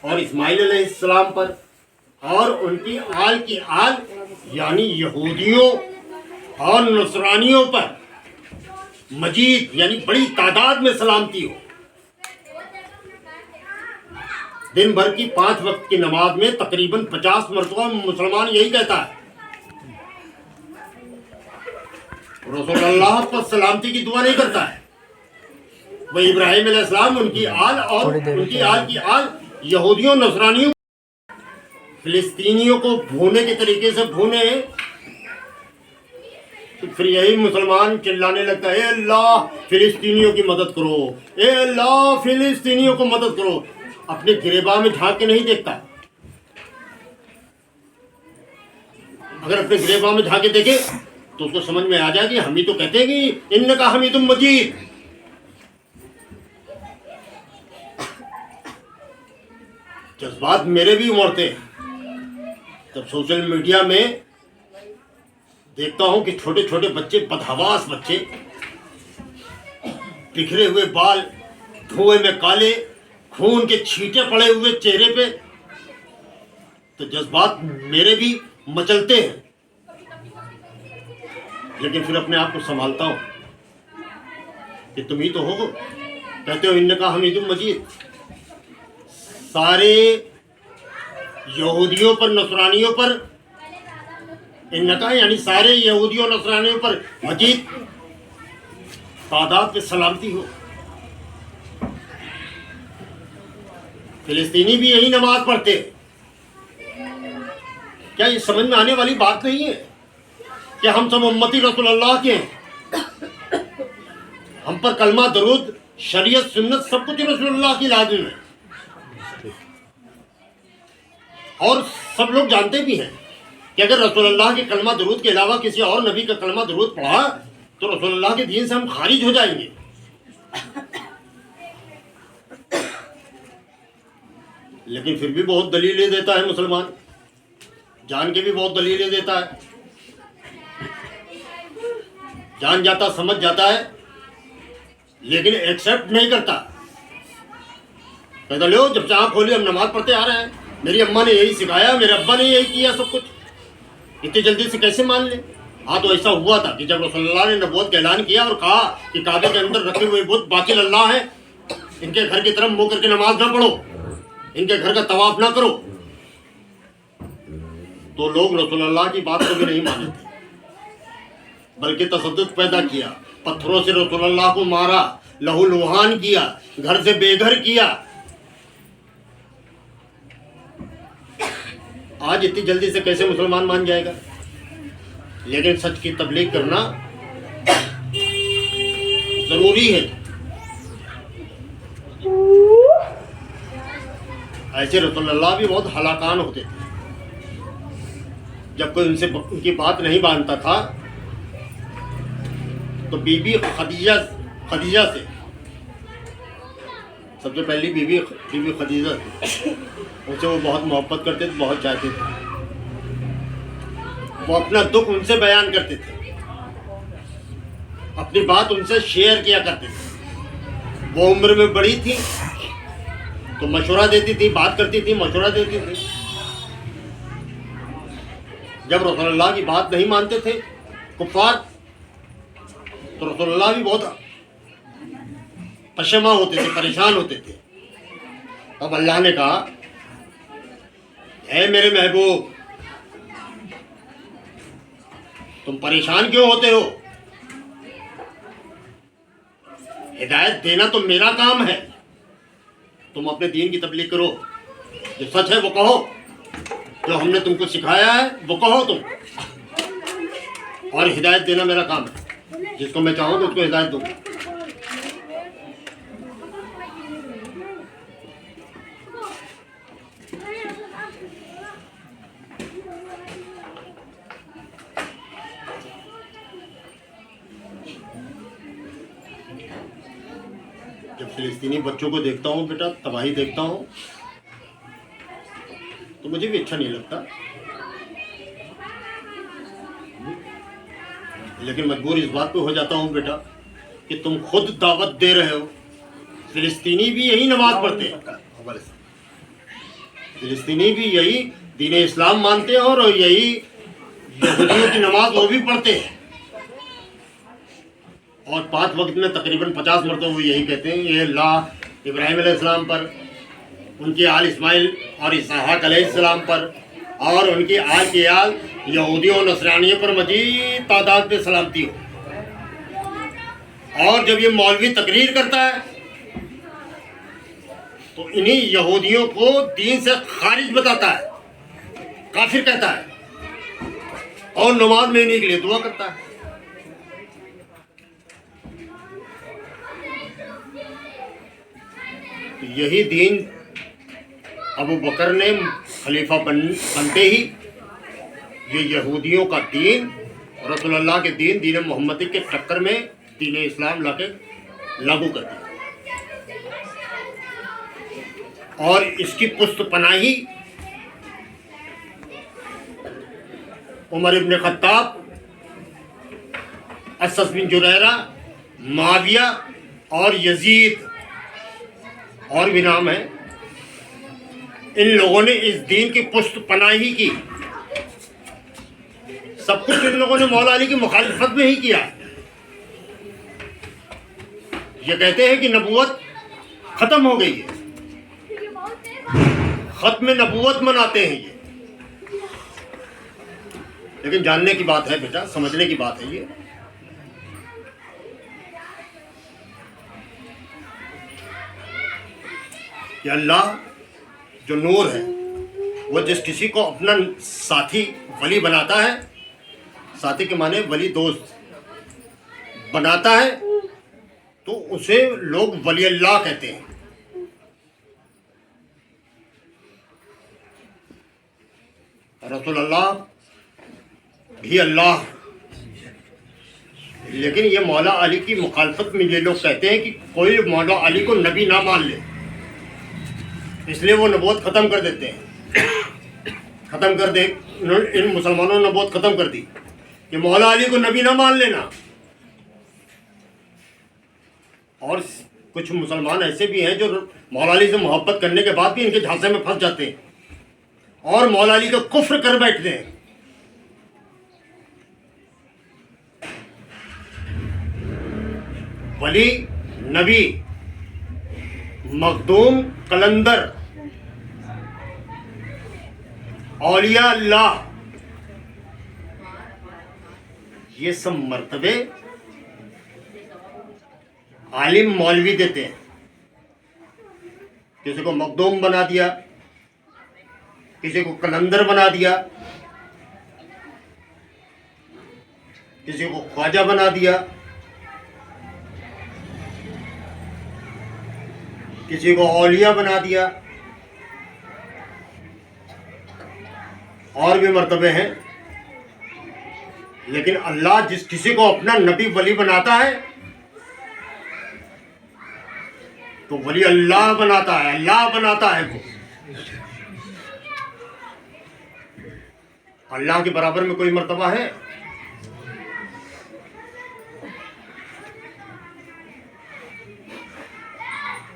और इस्माइल अलैहिस्सलाम पर और उनकी आल की आल यानी यहूदियों और नसरानियों पर मजीद यानी बड़ी तादाद में सलामती हो। दिन भर की 5 वक्त की नमाज में तकरीबन 50 मरतबा मुसलमान यही कहता है, रसूलुल्लाह पर सलामती की दुआ नहीं करता है। वह इब्राहिम अलैहिस्सलाम, उनकी आल और उनकी आल की आल यहूदियों नसरानियों फिलिस्तीनियों को भूने के तरीके से भूने, तो फिर यही मुसलमान चिल्लाने लगता है, ए अल्लाह फिलिस्तीनियों की मदद करो, ए अल्लाह फिलिस्तीनियों को मदद करो। अपने गिरेबा में झांक के नहीं देखता। अगर अपने गिरेबा में झांक के देखे तो उसको समझ में आ जाए कि हम ही तो कहते हैं कि इन्नका हमीदुम मजीद। जज्बात मेरे भी उमड़ते हैं जब सोशल मीडिया में देखता हूं कि छोटे छोटे बच्चे, बदहवास बच्चे, बिखरे हुए बाल, धुएं में काले, खून के छींटे पड़े हुए चेहरे पे, तो जज्बात मेरे भी मचलते हैं। लेकिन फिर अपने आप को संभालता हूं कि तुम ही तो हो, कहते हो इन्नका हमीदुम मजीद। सारे यहूदियों पर, नसरानियों पर, इन्नका यानी सारे यहूदियों नसरानियों पर मजीद तादाद पे सलामती हो। फिलिस्तीनी भी यही नमाज पढ़ते। क्या ये समझ में आने वाली बात नहीं है कि हम सब उम्मती रसूलुल्लाह के हैं? हम पर कलमा, दरूद, शरीयत, सुन्नत सब कुछ रसूलुल्लाह की लाजिम है। और सब लोग जानते भी हैं कि अगर रसूलुल्लाह के कलमा दरूद के अलावा किसी और नबी का कलमा दरूद पढ़ा तो रसूलुल्लाह के दीन से हम खारिज हो जाएंगे। लेकिन फिर भी बहुत दलीलें देता है मुसलमान, जान के भी बहुत दलीलें देता है। जान जाता, समझ जाता है, लेकिन एक्सेप्ट नहीं करता। कहता लो जब से आँख खोली हम नमाज पढ़ते आ रहे हैं, मेरी अम्मा ने यही सिखाया, मेरे अब्बा ने यही किया, सब कुछ इतनी जल्दी से कैसे मान ले? हाँ तो ऐसा हुआ था कि जब रसूलुल्लाह ने नबूवत का ऐलान किया और कहा कि काबे के अंदर रखे हुए बुत बातिल अल्लाह है, इनके घर की तरफ मुंह करके नमाज ना पढ़ो, इनके घर का तवाफ ना करो, तो लोग रसूलुल्लाह की बात को भी नहीं माने थे, बल्कि तसद्दुक पैदा किया, पत्थरों से रसूलुल्लाह को मारा, लहूलुहान किया, घर से बेघर किया। आज इतनी जल्दी से कैसे मुसलमान मान जाएगा? लेकिन सच की तबलीग करना जरूरी है। ऐसे रसूलुल्लाह भी बहुत हलाकान होते थे। जब कोई उनसे उनकी बात नहीं मानता था तो बीबी खदीजा से, सबसे पहली बीबी खदीजा थी, उनसे वो बहुत मोहब्बत करते थे, बहुत चाहते थे। वो अपना दुख उनसे बयान करते थे, अपनी बात उनसे शेयर किया करते थे। वो उम्र में बड़ी थी तो मशवरा देती थी, बात करती थी, मशवरा देती थी। जब रसूलुल्लाह की बात नहीं मानते थे कुफार, तो रसूलुल्लाह भी बहुत पशमा होते थे, परेशान होते थे। अब अल्लाह ने कहा, ऐ मेरे महबूब, तुम परेशान क्यों होते हो? हिदायत देना तो मेरा काम है, तुम अपने दीन की तबलीग करो, जो सच है वो कहो, जो हमने तुमको सिखाया है वो कहो तुम, और हिदायत देना मेरा काम है। जिसको मैं चाहूँ तो उसको हिदायत दूँ। जब फिलिस्तीनी बच्चों को देखता हूँ बेटा, तबाही देखता हूँ, तो मुझे भी अच्छा नहीं लगता, लेकिन मजबूर इस बात पे हो जाता हूँ बेटा कि तुम खुद दावत दे रहे हो। फिलिस्तीनी भी यही नमाज पढ़ते हैं, फिलिस्तीनी भी यही दीन इस्लाम मानते हैं और यही यहूदियों की नमाज वो भी पढ़ते हैं, और 5 वक्त में तकरीबन 50 मरतबा वो यही कहते हैं, ये अल्लाह इब्राहिम अलैहिस्सलाम पर, उनकी आल इस्माइल और इसहाक अलैहिस्सलाम पर और उनकी आल की आल यहूदियों और नसरानियों पर मजीद तादाद में सलामती हो। और जब ये मौलवी तकरीर करता है तो इन्हीं यहूदियों को दीन से खारिज बताता है, काफिर कहता है, और नमाज में इन्हीं के लिए दुआ करता है। तो यही दीन अबू बकर ने खलीफा बनते ही ये यहूदियों का दीन रसूलुल्लाह के दीन दीन मोहम्मदी के टक्कर में दीन इस्लाम लाके लागू कर दिया, और इसकी पुष्ट पनाही उमर इब्न खत्ताब, असद बिन जुरैरा, माविया और यजीद और भी नाम है, इन लोगों ने इस दीन की पुष्ट पनाही की। सब कुछ इन लोगों ने मौला अली की मुखालिफत में ही किया। ये कहते हैं कि नबूवत खत्म हो गई है, खत्म नबूवत मनाते हैं ये, लेकिन जानने की बात है बेटा, समझने की बात है ये। कि अल्लाह जो नूर है वो जिस किसी को अपना साथी वली बनाता है, साथी के माने वली दोस्त बनाता है, तो उसे लोग वली अल्लाह कहते हैं। रसूलुल्लाह भी अल्लाह, लेकिन ये मौला अली की मुखालफत में ये लोग कहते हैं कि कोई मौला अली को नबी ना मान ले, इसलिए वो नबूवत ख़त्म कर देते हैं। ख़त्म कर दे, इन मुसलमानों ने नबूवत ख़त्म कर दी कि मौला अली को नबी ना मान लेना। और कुछ मुसलमान ऐसे भी हैं जो मौला अली से मोहब्बत करने के बाद भी इनके झांसे में फंस जाते हैं और मौला अली का कुफ्र कर बैठते हैं। वली, नबी, मखदूम, कलंदर, औलिया अल्लाह, ये सब मर्तबे आलिम मौलवी देते हैं। किसी को मखदूम बना दिया, किसी को कलंदर बना दिया, किसी को ख्वाजा बना दिया, किसी को औलिया बना दिया, और भी मर्तबे हैं। लेकिन अल्लाह जिस किसी को अपना नबी वली बनाता है तो वली अल्लाह बनाता है, अल्लाह बनाता है। वो अल्लाह के बराबर में कोई मर्तबा है?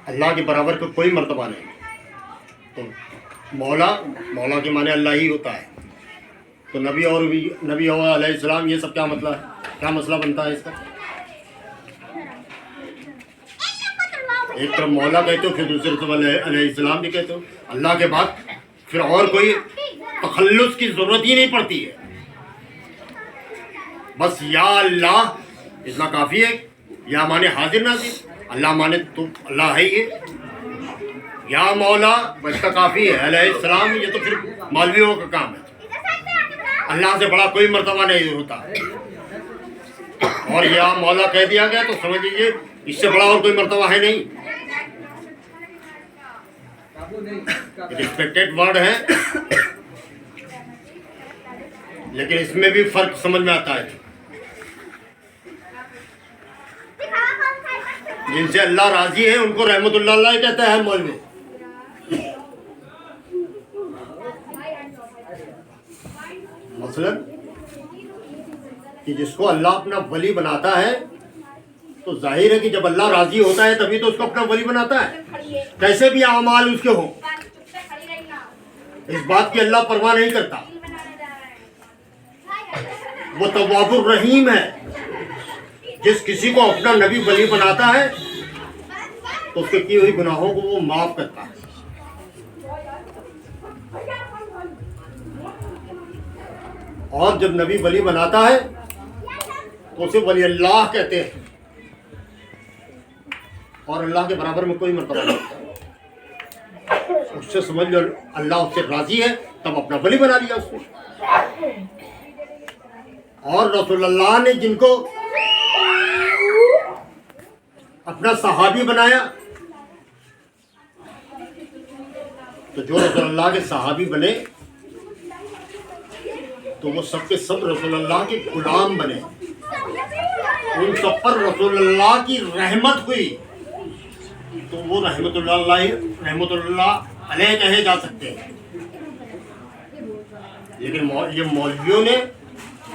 अल्लाह के बराबर का कोई मर्तबा नहीं। तो मौला के माने अल्लाह ही होता है। तो नबी और अलैहिस्सलाम, ये सब क्या मतलब है, क्या मसला बनता है इसका? एक तरफ मौला कहते हो, फिर दूसरी तरफ अलैहिस्सलाम भी कहते हो। अल्लाह के बाद फिर और कोई तखल्लुस की जरूरत ही नहीं पड़ती है। बस या अल्लाह इतना काफ़ी है। या माने हाजिर नाजिर, अल्लाह माने तो अल्लाह है ये। या मौला बस का काफ़ी है। अलैहिस्सलाम ये तो फिर मौलवियों का काम है। अल्लाह से बड़ा कोई मर्तबा नहीं होता। और या मौला कह दिया गया तो समझ लीजिए इससे बड़ा और कोई मर्तबा है नहीं। रिस्पेक्टेड वर्ड है, लेकिन इसमें भी फर्क समझ में आता है। जिनसे अल्लाह राजी है उनको रहमतुल्लाह अलैह कहता है मौलवी। मसलन कि जिसको अल्लाह अपना वली बनाता है तो जाहिर है कि जब अल्लाह राजी होता है तभी तो उसको अपना वली बनाता है, कैसे भी अमाल उसके हो। इस बात की अल्लाह परवाह नहीं करता। वो तव्वाबुर रहीम है। जिस किसी को अपना नबी वली बनाता है तो उसके की हुई गुनाहों को वो माफ करता है। और जब नबी वली बनाता है तो उसे वली अल्लाह कहते हैं। और अल्लाह के बराबर में कोई मर्तबा नहीं। उससे समझ लो अल्लाह उससे राजी है, तब अपना वली बना लिया उसको। और रसूलुल्लाह ने जिनको अपना सहाबी बनाया, तो जो रसूलुल्लाह के सहाबी बने तो वो सबके सब रसूलुल्लाह के गुलाम बने। उन सब पर रसूलुल्लाह की रहमत हुई, तो वो रहमतुल्लाह अलैह कहे जा सकते हैं। लेकिन ये मौलवियों ने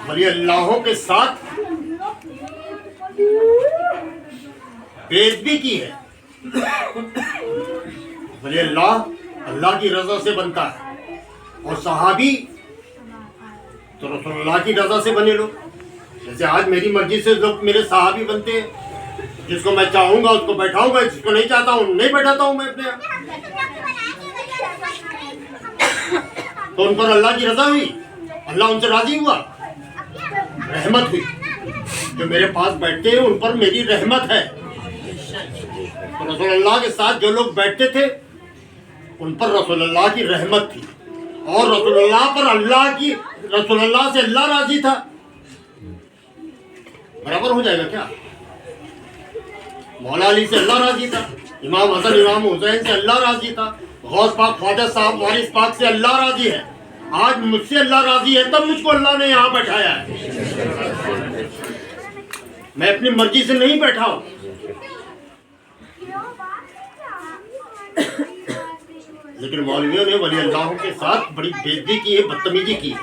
वली अल्लाहों के साथ बेइज्जती की है। वली अल्लाह की रजा से बनता है, और सहाबी तो रसूलुल्लाह की रजा से बने लोग। जैसे आज मेरी मर्जी से लोग मेरे सहाबी बनते हैं, जिसको मैं चाहूंगा उसको बैठाऊंगा, जिसको नहीं चाहता हूं नहीं बैठाता हूं मैं अपने यहाँ। तो उन पर अल्लाह की रजा हुई, अल्लाह उनसे राजी हुआ, रहमत हुई। जो मेरे पास बैठते हैं उन पर मेरी रहमत है। तो रसूलुल्लाह के साथ जो लोग बैठते थे उन पर रसूलुल्लाह की रहमत थी, और रसूलुल्लाह से अल्लाह राजी था। बराबर हो जाएगा क्या? मौला अली से अल्लाह राजी था, इमाम हसन इमाम हुसैन से अल्लाह राजी था, गौस पाक ख्वाजा साहब वारिस पाक से अल्लाह राजी है। आज मुझसे अल्लाह राजी है, तब मुझको अल्लाह ने यहाँ बैठाया है। मैं अपनी मर्जी से नहीं बैठा हूं। लेकिन मौलवियों ने वली अल्लाह के साथ बड़ी बेइज्जती की है, बदतमीजी की है।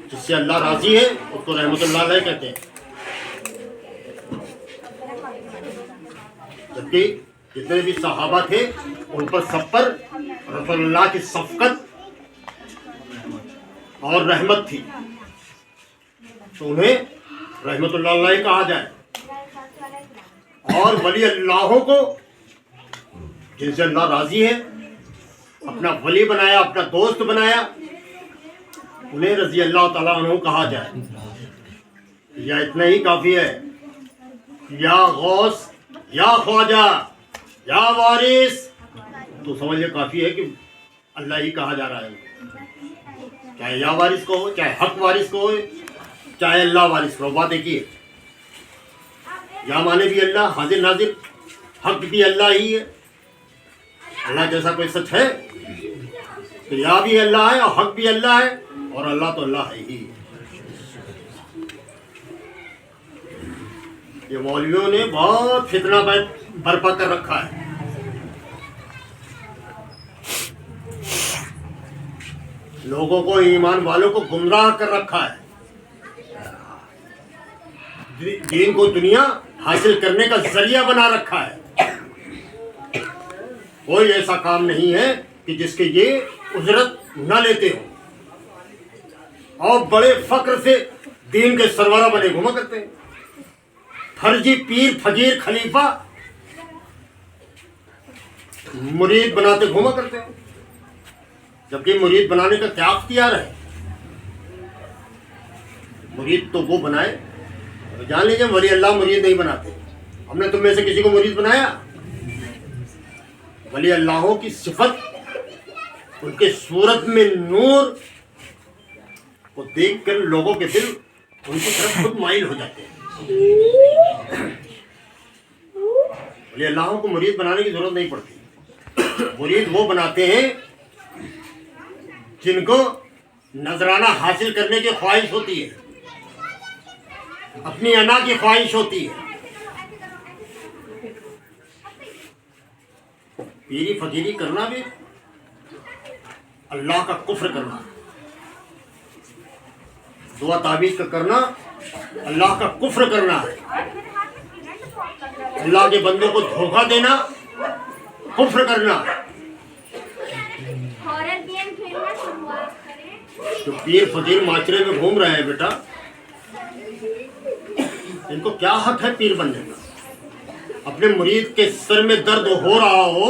जिससे अल्लाह राजी है उसको रहमतुल्लाह अलैह कहते हैं। जबकि जितने भी सहाबा थे उन पर सब पर रसूलुल्लाह की शफ़क़त और रहमत थी, तो उन्हें रहमतुल्लाह अलैह कहा जाए। और वली अल्लाहों को जिनसे अल्लाह राजी है, अपना वली बनाया, अपना दोस्त बनाया, उन्हें रज़ी अल्लाह ताला अन्हु कहा जाए। या इतना ही काफ़ी है, या गौस, या ख्वाजा, या वारिस, तो समझिए काफ़ी है कि अल्लाह ही कहा जा रहा है। चाहे या वारिस को हो, चाहे हक वारिस को हो, चाहे अल्लाह वारिस को, बात एक ही है। या माने भी अल्लाह, हाजिर नाजिर, हक भी अल्लाह ही है। अल्लाह जैसा कोई सच है तो या भी अल्लाह है और हक भी अल्लाह है, और अल्लाह तो अल्लाह है ही। ये मौलवियों ने बहुत फितना बर्पा कर रखा है। लोगों को, ईमान वालों को गुमराह कर रखा है। दीन को दुनिया हासिल करने का जरिया बना रखा है। कोई ऐसा काम नहीं है कि जिसके ये उजरत न लेते हो, और बड़े फक्र से दीन के सरवरा बने घुमा करते हैं। फर्जी पीर, फकीर, खलीफा, मुरीद बनाते घुमा करते हैं। जबकि मुरीद बनाने का क्या अख्तियार है? मुरीद तो वो बनाए, जान लीजिए वली अल्लाह मुरीद नहीं बनाते। हमने तुम में से किसी को मुरीद बनाया? वली अल्लाहों की सिफत, उनके सूरत में नूर को देखकर लोगों के दिल उनकी तरफ खुद माइल हो जाते हैं। वली अल्लाहों को मुरीद बनाने की जरूरत नहीं पड़ती। मुरीद वो बनाते हैं जिनको नजराना हासिल करने की ख्वाहिश होती है, अपनी अना की ख्वाहिश होती है। पीरी फकीरी करना भी अल्लाह का कुफ्र करना, दुआ ताबीज का करना अल्लाह का कुफ्र करना है। अल्लाह के बंदों को धोखा देना कुफ्र करना। हॉरर गेम खेलना शुरुआत करें। तो पीर फकीर माचरे में घूम रहे हैं बेटा, इनको क्या हक है पीर बनने का? अपने मुरीद के सर में दर्द हो रहा हो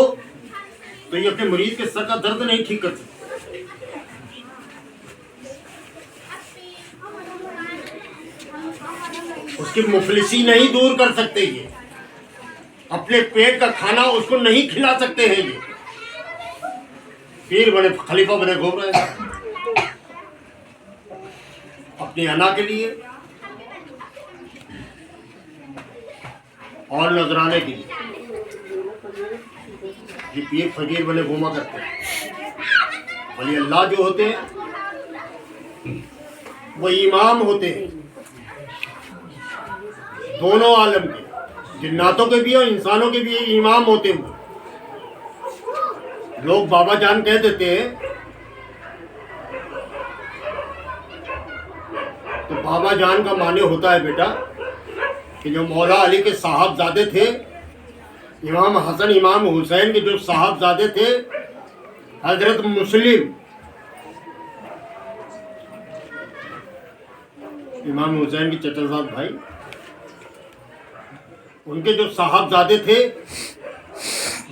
तो ये अपने मुरीद के सर का दर्द नहीं ठीक कर सकते। उसकी मुफलिसी नहीं दूर कर सकते ये, अपने पेट का खाना उसको नहीं खिला सकते हैं ये। पीर बने खलीफा बने घूम रहे हैं अपनी अना के लिए और नजराने के लिए। ये पीर फकीर बने घूमा करते हैं। वली अल्लाह जो होते हैं वो इमाम होते हैं दोनों आलम के, जिन्नातों के भी और इंसानों के भी इमाम होते हुए। लोग बाबा जान कह देते हैं तो बाबा जान का माने होता है बेटा कि जो मौला अली के साहबजादे थे, इमाम हसन इमाम हुसैन के जो साहबजादे थे, हजरत मुस्लिम इमाम हुसैन की चचेजाद भाई, उनके जो साहबजादे थे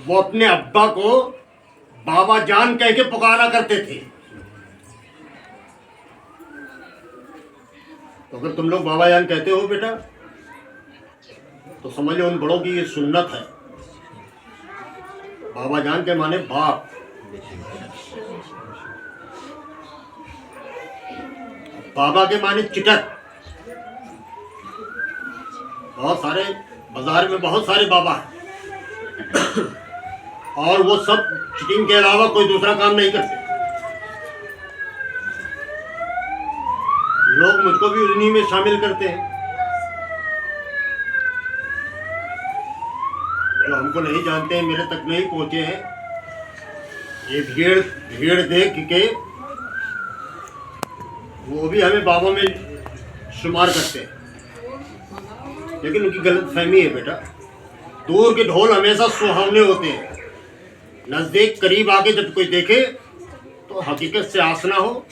वो अपने अब्बा को बाबा जान कह के पुकारा करते थे। तो अगर तुम लोग बाबा जान कहते हो बेटा तो समझ लो उन बड़ों की ये सुन्नत है। बाबा जान के माने बाप, बाबा के माने चिटक। बहुत सारे बाजार में बहुत सारे बाबा हैं और वो सब चिटिंग के अलावा कोई दूसरा काम नहीं करते। लोग मुझको भी उन्हीं में शामिल करते हैं जो हमको नहीं जानते हैं, मेरे तक नहीं पहुंचे हैं। ये भीड़ भीड़ देख के वो भी हमें बाबा में शुमार करते हैं, लेकिन उनकी गलत फहमी है बेटा। दूर के ढोल हमेशा सुहावने होते हैं, नजदीक करीब आके जब कोई देखे तो हकीकत से आसना हो।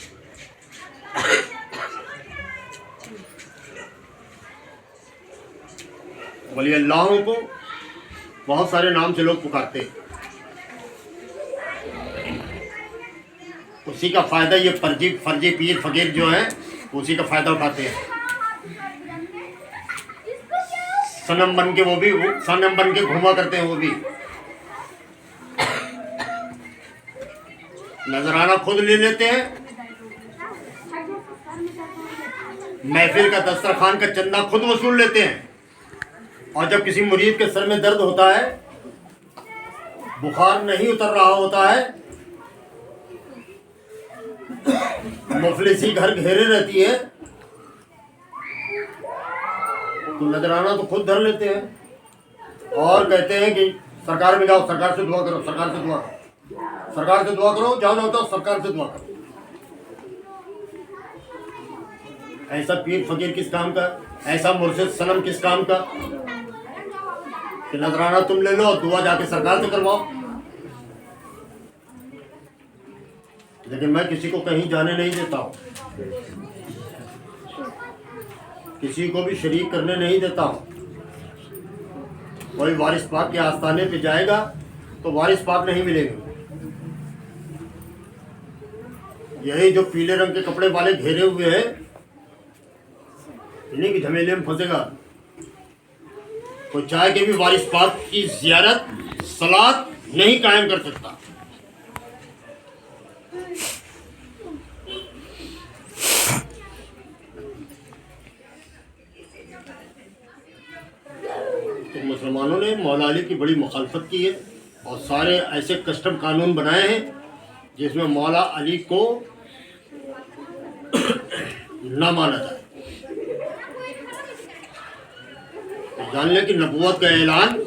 वली अल्लाहों को बहुत सारे नाम से लोग पुकारते हैं, उसी का फायदा ये फर्जी पीर फकीर जो है उसी का फायदा उठाते हैं। सनम बन के वो भी सनम बन के घूमा करते हैं। वो भी नजराना खुद ले लेते हैं, महफिल का दस्तरखान का चंदा खुद वसूल लेते हैं। और जब किसी मुरीद के सर में दर्द होता है, बुखार नहीं उतर रहा होता है, मुफलिसी घर घेरे रहती है, तो नजराना तो खुद धर लेते हैं और कहते हैं कि सरकार में जाओ, सरकार से दुआ करो, सरकार से दुआ करो, सरकार से दुआ करो, जाओ तो सरकार से दुआ करो। ऐसा पीर फकीर किस काम का, ऐसा मुर्शिद सनम किस काम का कि नजराना तुम ले लो और दुआ जाके सरकार से करवाओ। लेकिन मैं किसी को कहीं जाने नहीं देता हूँ, किसी को भी शरीक करने नहीं देता हूँ। कोई वारिस पाक के आस्थाने पे जाएगा तो वारिस पाक नहीं मिलेंगे। यही जो पीले रंग के कपड़े वाले घेरे हुए हैं, इन्हीं की झमेले में फंसेगा। कोई चाहे कि भी वारिस पाक की ज़ियारत सलात नहीं कायम कर सकता। तो मुसलमानों ने मौला अली की बड़ी मुखालफत की है और सारे ऐसे कस्टम कानून बनाए हैं जिसमें मौला अली को ना माना जाए। तो जान ले कि नबूवत का ऐलान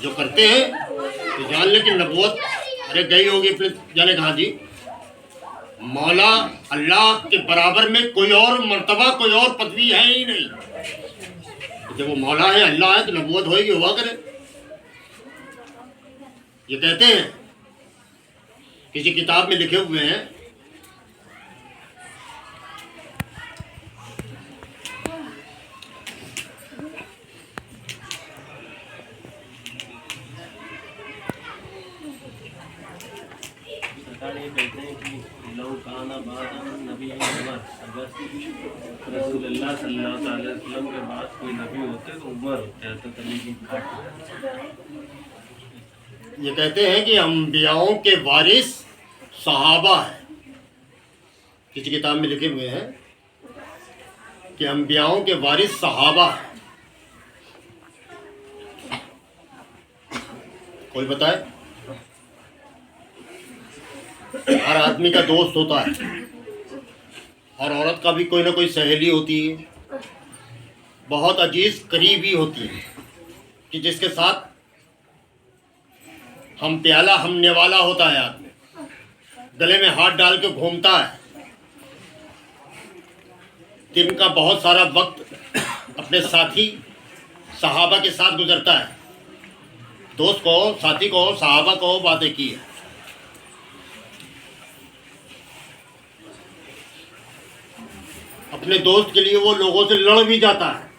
जो करते हैं, तो जान ले कि नबूवत अरे गई होगी अपने जाने कहाँ जी। मौला अल्लाह के बराबर में कोई और मर्तबा, कोई और पदवी है ही नहीं। जब वो मौला है, अल्लाह है, तो नबूवत होएगी, हुआ करे। ये कहते हैं किसी किताब में लिखे हुए हैं। सरकार ये कहते हैं कि लौ काना बाद नबी उमर, अगर रसूलुल्लाह सल्लल्लाहु अलैहि वसल्लम के बाद कोई नबी होते तो उमर होते, तो तभी की घाट। ये कहते हैं कि अंबियाओं के वारिस सहाबा है। किसी किताब में लिखे हुए हैं कि अंबियाओं के वारिस सहाबा है। कोई बताए? हर आदमी का दोस्त होता है, हर औरत का भी कोई ना कोई सहेली होती है, बहुत अजीज करीबी होती है कि जिसके साथ हम प्याला हम नेवाला होता है। आदमी गले में हाथ डाल के घूमता है, दिन का बहुत सारा वक्त अपने साथी सहाबा के साथ गुजरता है। दोस्त को, साथी को, सहाबा को बातें की है। अपने दोस्त के लिए वो लोगों से लड़ भी जाता है,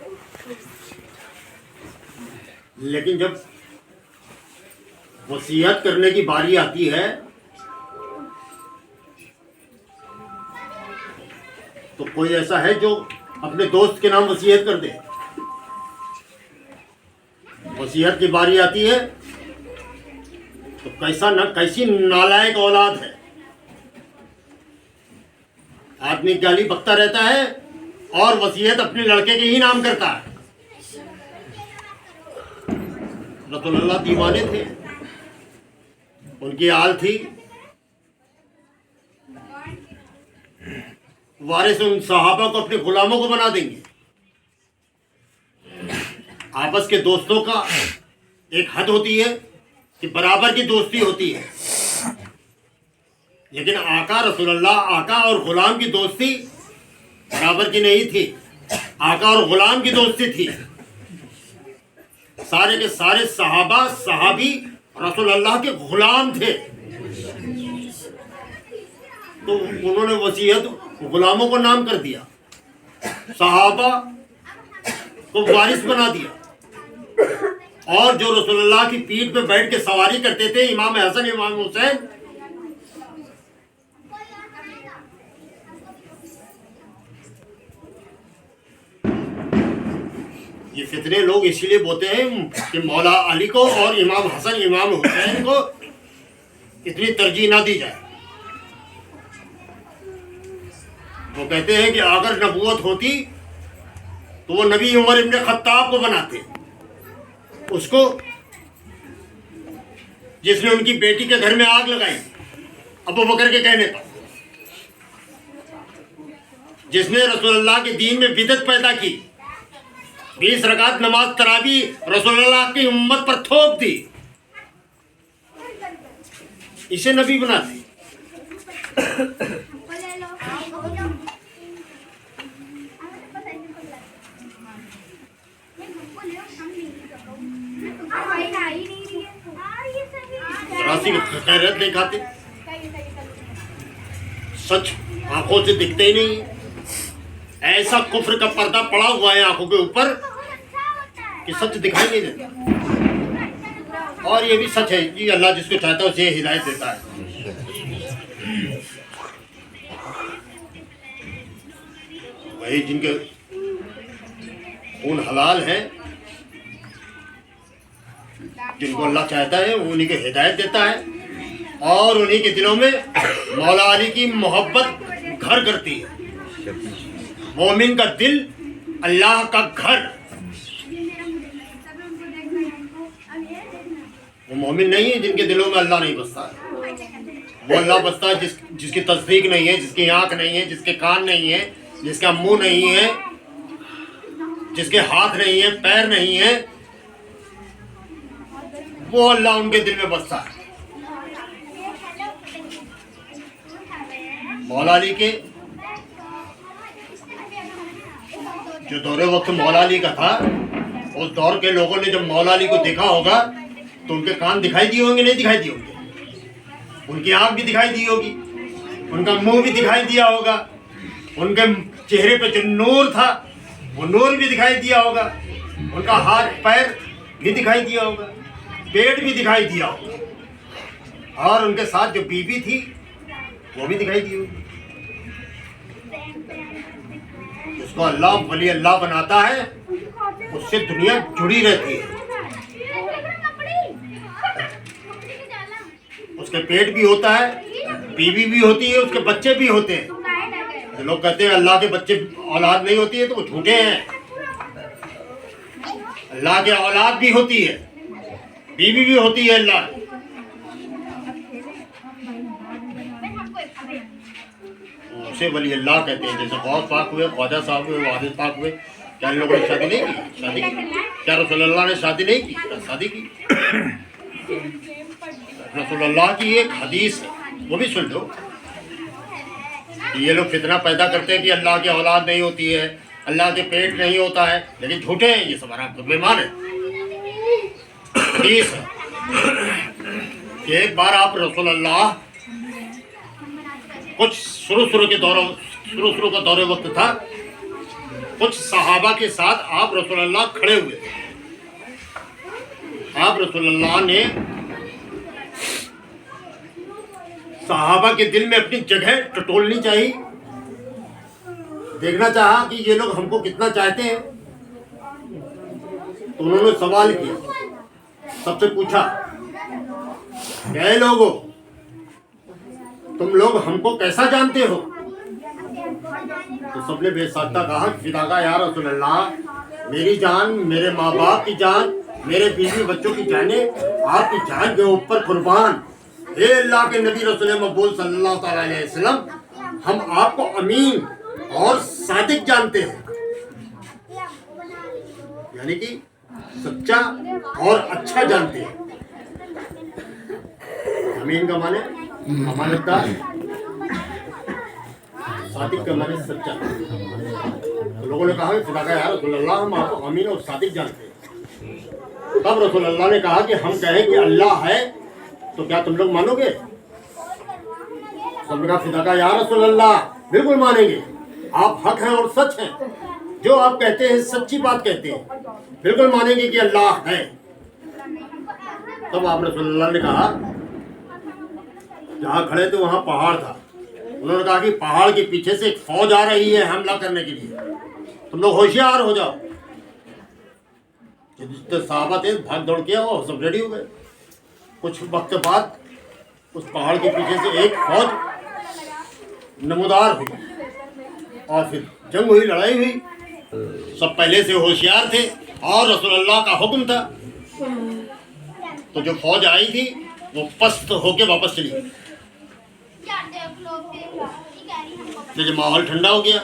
लेकिन जब वसीयत करने की बारी आती है तो कोई ऐसा है जो अपने दोस्त के नाम वसीयत कर दे। वसीयत की बारी आती है तो कैसी नालायक औलाद है। आदमी गाली बकता रहता है और वसीयत अपने लड़के के ही नाम करता है। रसूलुल्लाह दीवाने थे, उनकी आल थी वारिस उन सहाबा को अपने गुलामों को बना देंगे। आपस के दोस्तों का एक हद होती है कि बराबर की दोस्ती होती है, लेकिन आका रसूलुल्लाह, आका और गुलाम की दोस्ती बराबर की नहीं थी। आका और गुलाम की दोस्ती थी। सारे के सारे सहाबा सहाबी रसूलुल्लाह के गुलाम थे, तो उन्होंने वसीयत गुलामों को नाम कर दिया, सहाबा को वारिस बना दिया। और जो रसूलुल्लाह की पीठ पे बैठ के सवारी करते थे, इमाम हसन इमाम हुसैन, ये फितने लोग इसलिए बोलते हैं कि मौला अली को और इमाम हसन इमाम हुसैन को इतनी तरजीह ना दी जाए। वो कहते हैं कि अगर नबूवत होती तो वो नबी उमर इब्न खत्ताब को बनाते, उसको जिसने उनकी बेटी के घर में आग लगाई अबू बकर के कहने पर, जिसने रसूलुल्लाह के दीन में बिदअत पैदा की, 20 रकात नमाज तरावी रसूलुल्लाह की उम्मत पर थोप दी, इसे नबी बनाते। खैरत नहीं खाते, सच आंखों से दिखते ही नहीं। ऐसा कुफ्र का पर्दा पड़ा हुआ है आंखों के ऊपर कि सच दिखाई नहीं देता। और ये भी सच है कि अल्लाह जिसको चाहता है उसे हिदायत देता है। वही जिनके खून हलाल है, जिनको अल्लाह चाहता है उन्हीं को हिदायत देता है, और उन्हीं के दिलों में मौला अली की मोहब्बत घर करती है। मोमिन का दिल अल्लाह का घर। वो मोमिन नहीं है जिनके दिलों में अल्लाह नहीं बसता है। वो अल्लाह बसता है जिसकी तस्दीक नहीं है, जिसकी आंख नहीं है, जिसके कान नहीं है, जिसका मुंह नहीं है, जिसके हाथ नहीं है, पैर नहीं है, वो अल्लाह उनके दिल में बसता है। मौला अली के जो दौरे वक्त मौला अली का था, उस दौर के लोगों ने जब मौला अली को देखा होगा तो उनके कान दिखाई दिए होंगे, नहीं दिखाई दिए होंगे? उनकी आँख भी दिखाई दी होगी, उनका मुंह भी दिखाई दिया होगा, उनके चेहरे पे जो नूर था वो नूर भी दिखाई दिया होगा, उनका हाथ पैर भी दिखाई दिया होगा, पेट भी दिखाई दिया होगा, और उनके साथ जो बीवी थी वो भी दिखाई दी होगी। जिसको अल्लाह वली अल्लाह बनाता है उससे दुनिया जुड़ी रहती है। उसके पेट भी होता है, बीवी भी होती है, उसके बच्चे भी होते हैं। जो लोग कहते हैं अल्लाह के बच्चे औलाद नहीं होती है तो वो झूठे हैं। अल्लाह के औलाद भी होती है, बीवी भी होती है अल्लाह। उसे वली अल्लाह कहते हैं। जैसे गौस पाक हुए, ख्वाजा साहब हुए, वारिस पाक हुए, क्या इन लोगों ने शादी नहीं की? शादी की। क्या रसूलुल्लाह ने शादी नहीं की? शादी की। रसूलुल्लाह की एक हदीस है, वो भी सुन लो। ये लोग फितना पैदा करते हैं कि अल्लाह की औलाद नहीं होती है, अल्लाह के पेट नहीं होता है, लेकिन झूठे हैं ये सब, आराम बेईमान है। हदीस है कि एक बार आप रसूलुल्लाह कुछ शुरू का दौरे वक्त था, कुछ सहाबा के साथ आप रसूलुल्लाह खड़े हुए। आप रसूलुल्लाह ने सहाबा के दिल में अपनी जगह टटोलनी चाहिए, देखना चाहा कि ये लोग हमको कितना चाहते हैं। तो उन्होंने सवाल किया, सबसे पूछा, क्या लोगों तुम लोग हमको कैसा जानते हो? तो सबने बेसाख्ता कहा, फिदा या रसूलल्लाह, मेरी जान, मेरे माँ बाप की जान, मेरे बीवी बच्चों की जाने आपकी जान के ऊपर कुर्बान। हे अल्लाह के नबी रसूल मकबूल सल्लल्लाहु अलैहि वसल्लम, हम आपको अमीन और सादिक जानते हैं, यानी कि सच्चा और अच्छा जानते हैं। अमीन का माने अमानतदार, सादिक का माने सच्चा। तो लोगों ने कहा, खुदा का यार रसूलुल्लाह, हम आपको अमीन और सादिक जानते हैं। तब रसूलुल्लाह ने कहा कि हम कहें कि अल्लाह है तो क्या तुम लोग मानोगे? सबने कहा, खुदा का यार रसूलुल्लाह, बिल्कुल मानेंगे, आप हक हैं और सच हैं, जो आप कहते हैं सच्ची बात कहते हैं, बिल्कुल मानेंगे कि अल्लाह है। तब आप रसूलुल्लाह ने कहा, जहाँ खड़े थे वहाँ पहाड़ था, उन्होंने कहा कि पहाड़ के पीछे से एक फौज आ रही है हमला करने के लिए, तुम लोग होशियार हो जाओ। जितने सहाबा थे भाग दौड़ किया, वो सब रेडी हो गए। कुछ वक्त बाद उस पहाड़ के पीछे से एक फौज नमूदार हुई और फिर जंग हुई, लड़ाई हुई। सब पहले से होशियार थे और रसूलुल्लाह का हुक्म था। तो जो फौज आई थी वो पस्त होके वापस चली गई। तो जब माहौल ठंडा हो गया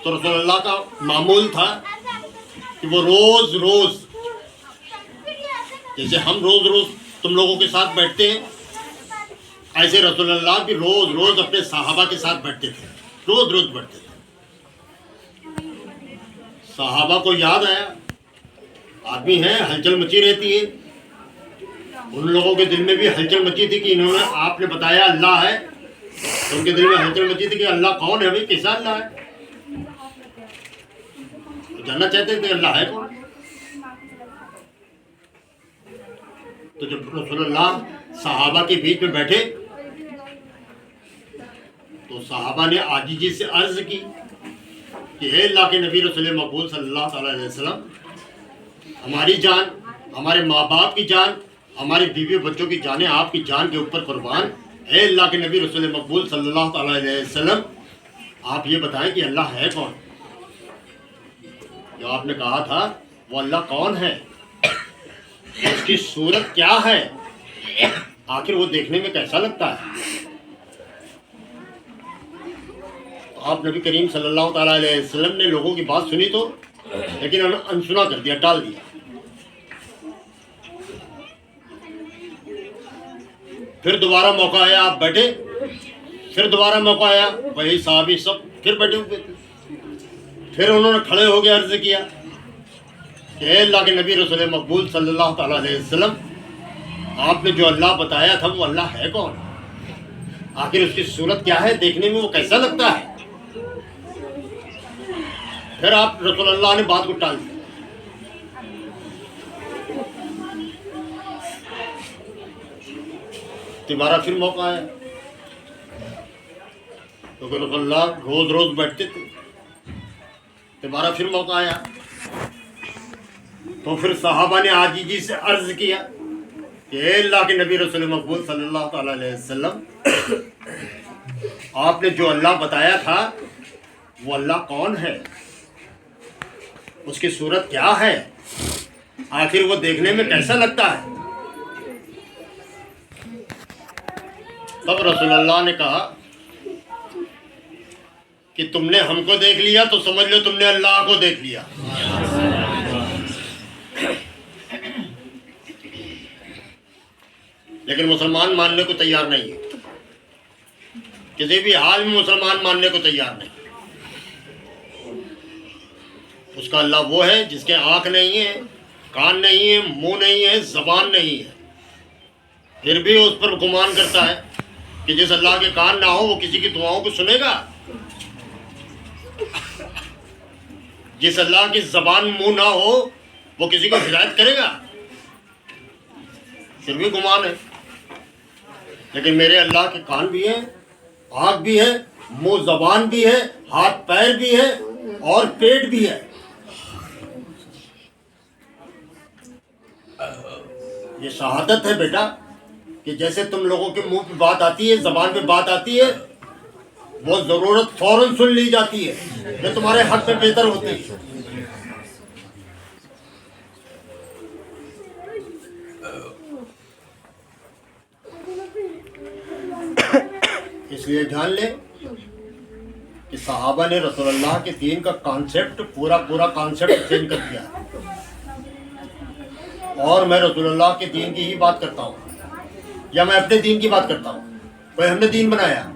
तो रसूलुल्लाह का मामूल था कि वो रोज रोज, जैसे हम रोज रोज तुम लोगों के साथ बैठते हैं, ऐसे रसूलुल्लाह भी रोज रोज अपने सहाबा के साथ बैठते थे, रोज रोज बैठते थे। सहाबा को याद आया, आदमी है, हलचल मची रहती है। उन लोगों के दिल में भी हलचल मची थी कि इन्होंने, आपने बताया अल्लाह है, तो उनके दिल में हलचल मची थी कि अल्लाह कौन है भाई, कैसा अल्लाह है, तो जानना चाहते थे अल्लाह है कौन। तो जब रसूलुल्लाह सहाबा के बीच में बैठे तो सहाबा ने आजिजी से अर्ज की कि हे अल्लाह के नबी रसूल मकबूल सल्लल्लाहु अलैहि वसल्लम, हमारी जान, हमारे माँ बाप की जान, हमारे बीवी बच्चों की जानें आपकी जान के ऊपर कुर्बान। हे अल्लाह के नबी रसूल मकबूल सल्लल्लाहु अलैहि वसल्लम, आप ये बताएं कि अल्लाह है कौन? जो आपने कहा था वो अल्लाह कौन है, उसकी सूरत क्या है, आखिर वो देखने में कैसा लगता है? तो आप नबी करीम सल्लल्लाहु अलैहि वसल्लम ने लोगों की बात सुनी तो, लेकिन अनसुना कर दिया, टाल दिया। फिर दोबारा मौका आया, आप बैठे, फिर दोबारा मौका आया, वही साहबी सब फिर बैठे हुए थे। फिर उन्होंने खड़े हो गए, अर्ज किया कि अल्लाह के नबी रसूल मकबूल सल्लल्लाहु अलैहि वसल्लम, आपने जो अल्लाह बताया था वो अल्लाह है कौन? आखिर उसकी सूरत क्या है, देखने में वो कैसा लगता है। फिर आप रसूलुल्लाह ने बात को टाल दिया। दोबारा फिर मौका आया, तो रसूलुल्लाह रोज रोज बैठते थे। दोबारा फिर मौका आया, तो फिर सहाबा ने आजीजी से अर्ज किया कि अल्लाह के नबी रसूल मकबूल सल्लल्लाहु अलैहि वसल्लम, आपने जो अल्लाह बताया था वो अल्लाह कौन है, उसकी सूरत क्या है, आखिर वो देखने में कैसा लगता है। तब रसूलुल्लाह ने कहा कि तुमने हमको देख लिया तो समझ लो तुमने अल्लाह को देख लिया। लेकिन मुसलमान मानने को तैयार नहीं है, किसी भी हाल में मुसलमान मानने को तैयार नहीं। उसका अल्लाह वो है जिसके आंख नहीं है, कान नहीं है, मुंह नहीं है, जबान नहीं है, फिर भी उस पर गुमान करता है कि जिस अल्लाह के कान ना हो वो किसी की दुआओं को सुनेगा, जिस अल्लाह की जबान मुंह ना हो वो किसी को हिदायत करेगा, फिर भी गुमान है। लेकिन मेरे अल्लाह के कान भी है, आँख भी है, मुंह जबान भी है, हाथ पैर भी है और पेट भी है। ये शहादत है बेटा कि जैसे तुम लोगों के मुंह पे बात आती है, जबान पे बात आती है, वो जरूरत फौरन सुन ली जाती है, ये तुम्हारे हक में बेहतर होती है। इसलिए जान ले कि सहाबा ने रसूलुल्लाह के दीन का कॉन्सेप्ट पूरा कॉन्सेप्ट चेंज कर दिया। और मैं रसूलुल्लाह के दीन की ही बात करता हूँ या मैं अपने दीन की बात करता हूँ। कोई हमने दीन बनाया,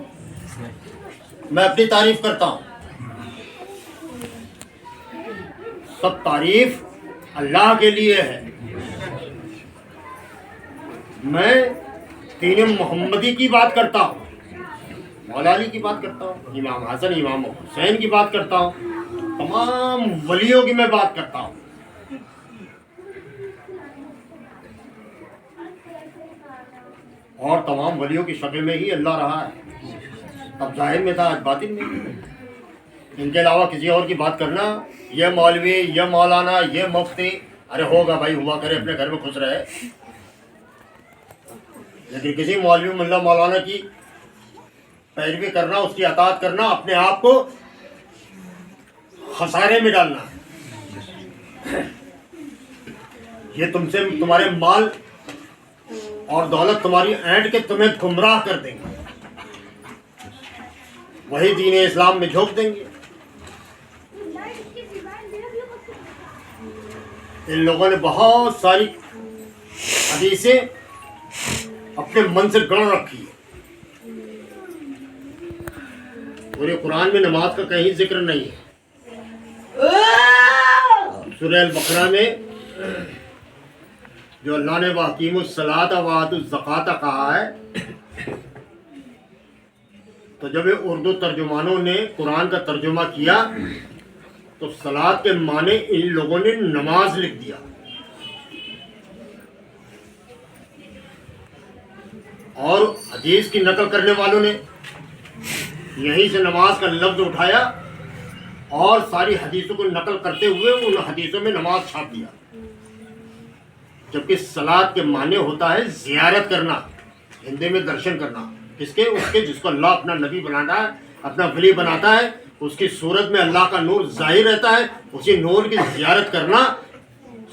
मैं अपनी तारीफ करता हूँ। सब तारीफ अल्लाह के लिए है। मैं दीन मोहम्मदी की बात करता हूँ, मौला अली की बात करता हूँ, इमाम हसन इमाम हुसैन की बात करता हूँ, तमाम वलियों की मैं बात करता हूँ। और तमाम वलियों की शक्ल में ही अल्लाह रहा है। अब जाहिर में था, आज बातिन में। इनके अलावा किसी और की बात करना, ये मौलवी, ये मौलाना, ये मुफ्ती, अरे होगा भाई, हुआ करे, अपने घर में खुश रहे। लेकिन किसी मौलवी मुल्ला मौलाना की पैरवी करना, उसकी अताअत करना, अपने आप को खसारे में डालना, ये तुमसे तुम्हारे माल और दौलत तुम्हारी ऐंठ के तुम्हें गुमराह कर देंगे, वही दीन इस्लाम में झोंक देंगे। इन लोगों ने बहुत सारी हदीसें अपने मन से गढ़ रखी है। पूरे कुरान में नमाज का कहीं जिक्र नहीं है। सूरह अल-बकरा में जो अल्लाह ने वक़ीमुस्सलात व आतुज़्ज़कात कहा है, तो जब ये उर्दू तर्जुमानों ने कुरान का तर्जुमा किया तो सलात के माने इन लोगों ने नमाज लिख दिया। और हदीस की नकल करने वालों ने यहीं से नमाज का लफ्ज उठाया और सारी हदीसों को नकल करते हुए उन हदीसों में नमाज छाप दिया। जबकि सलात के माने होता है ज़ियारत करना, हिंदी में दर्शन करना। किसके? उसके जिसको अल्लाह अपना नबी बनाता है, अपना वली बनाता है, उसकी सूरत में अल्लाह का नूर जाहिर रहता है, उसी नूर की ज़ियारत करना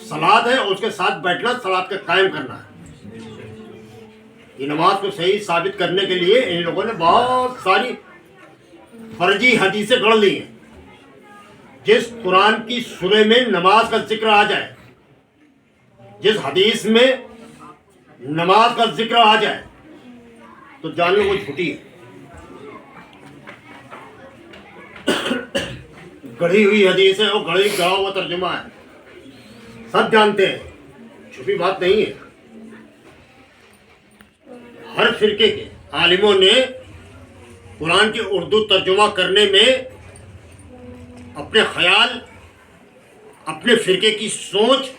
सलात है, और उसके साथ बैठना सलात का कायम करना है। ये नमाज को सही साबित करने के लिए इन लोगों ने बहुत सारी फर्जी हदीसें गढ़ ली हैं। जिस कुरान की सूरह में नमाज का जिक्र आ जाए, जिस हदीस में नमाज का जिक्र आ जाए, तो जान लो वो झूठी है, गढ़ी हुई हदीस है, वो गढ़ा हुआ तर्जुमा है, सब जानते हैं, छुपी बात नहीं है। हर फिरके के आलिमों ने कुरान की उर्दू तर्जुमा करने में अपने ख्याल, अपने फिरके की सोच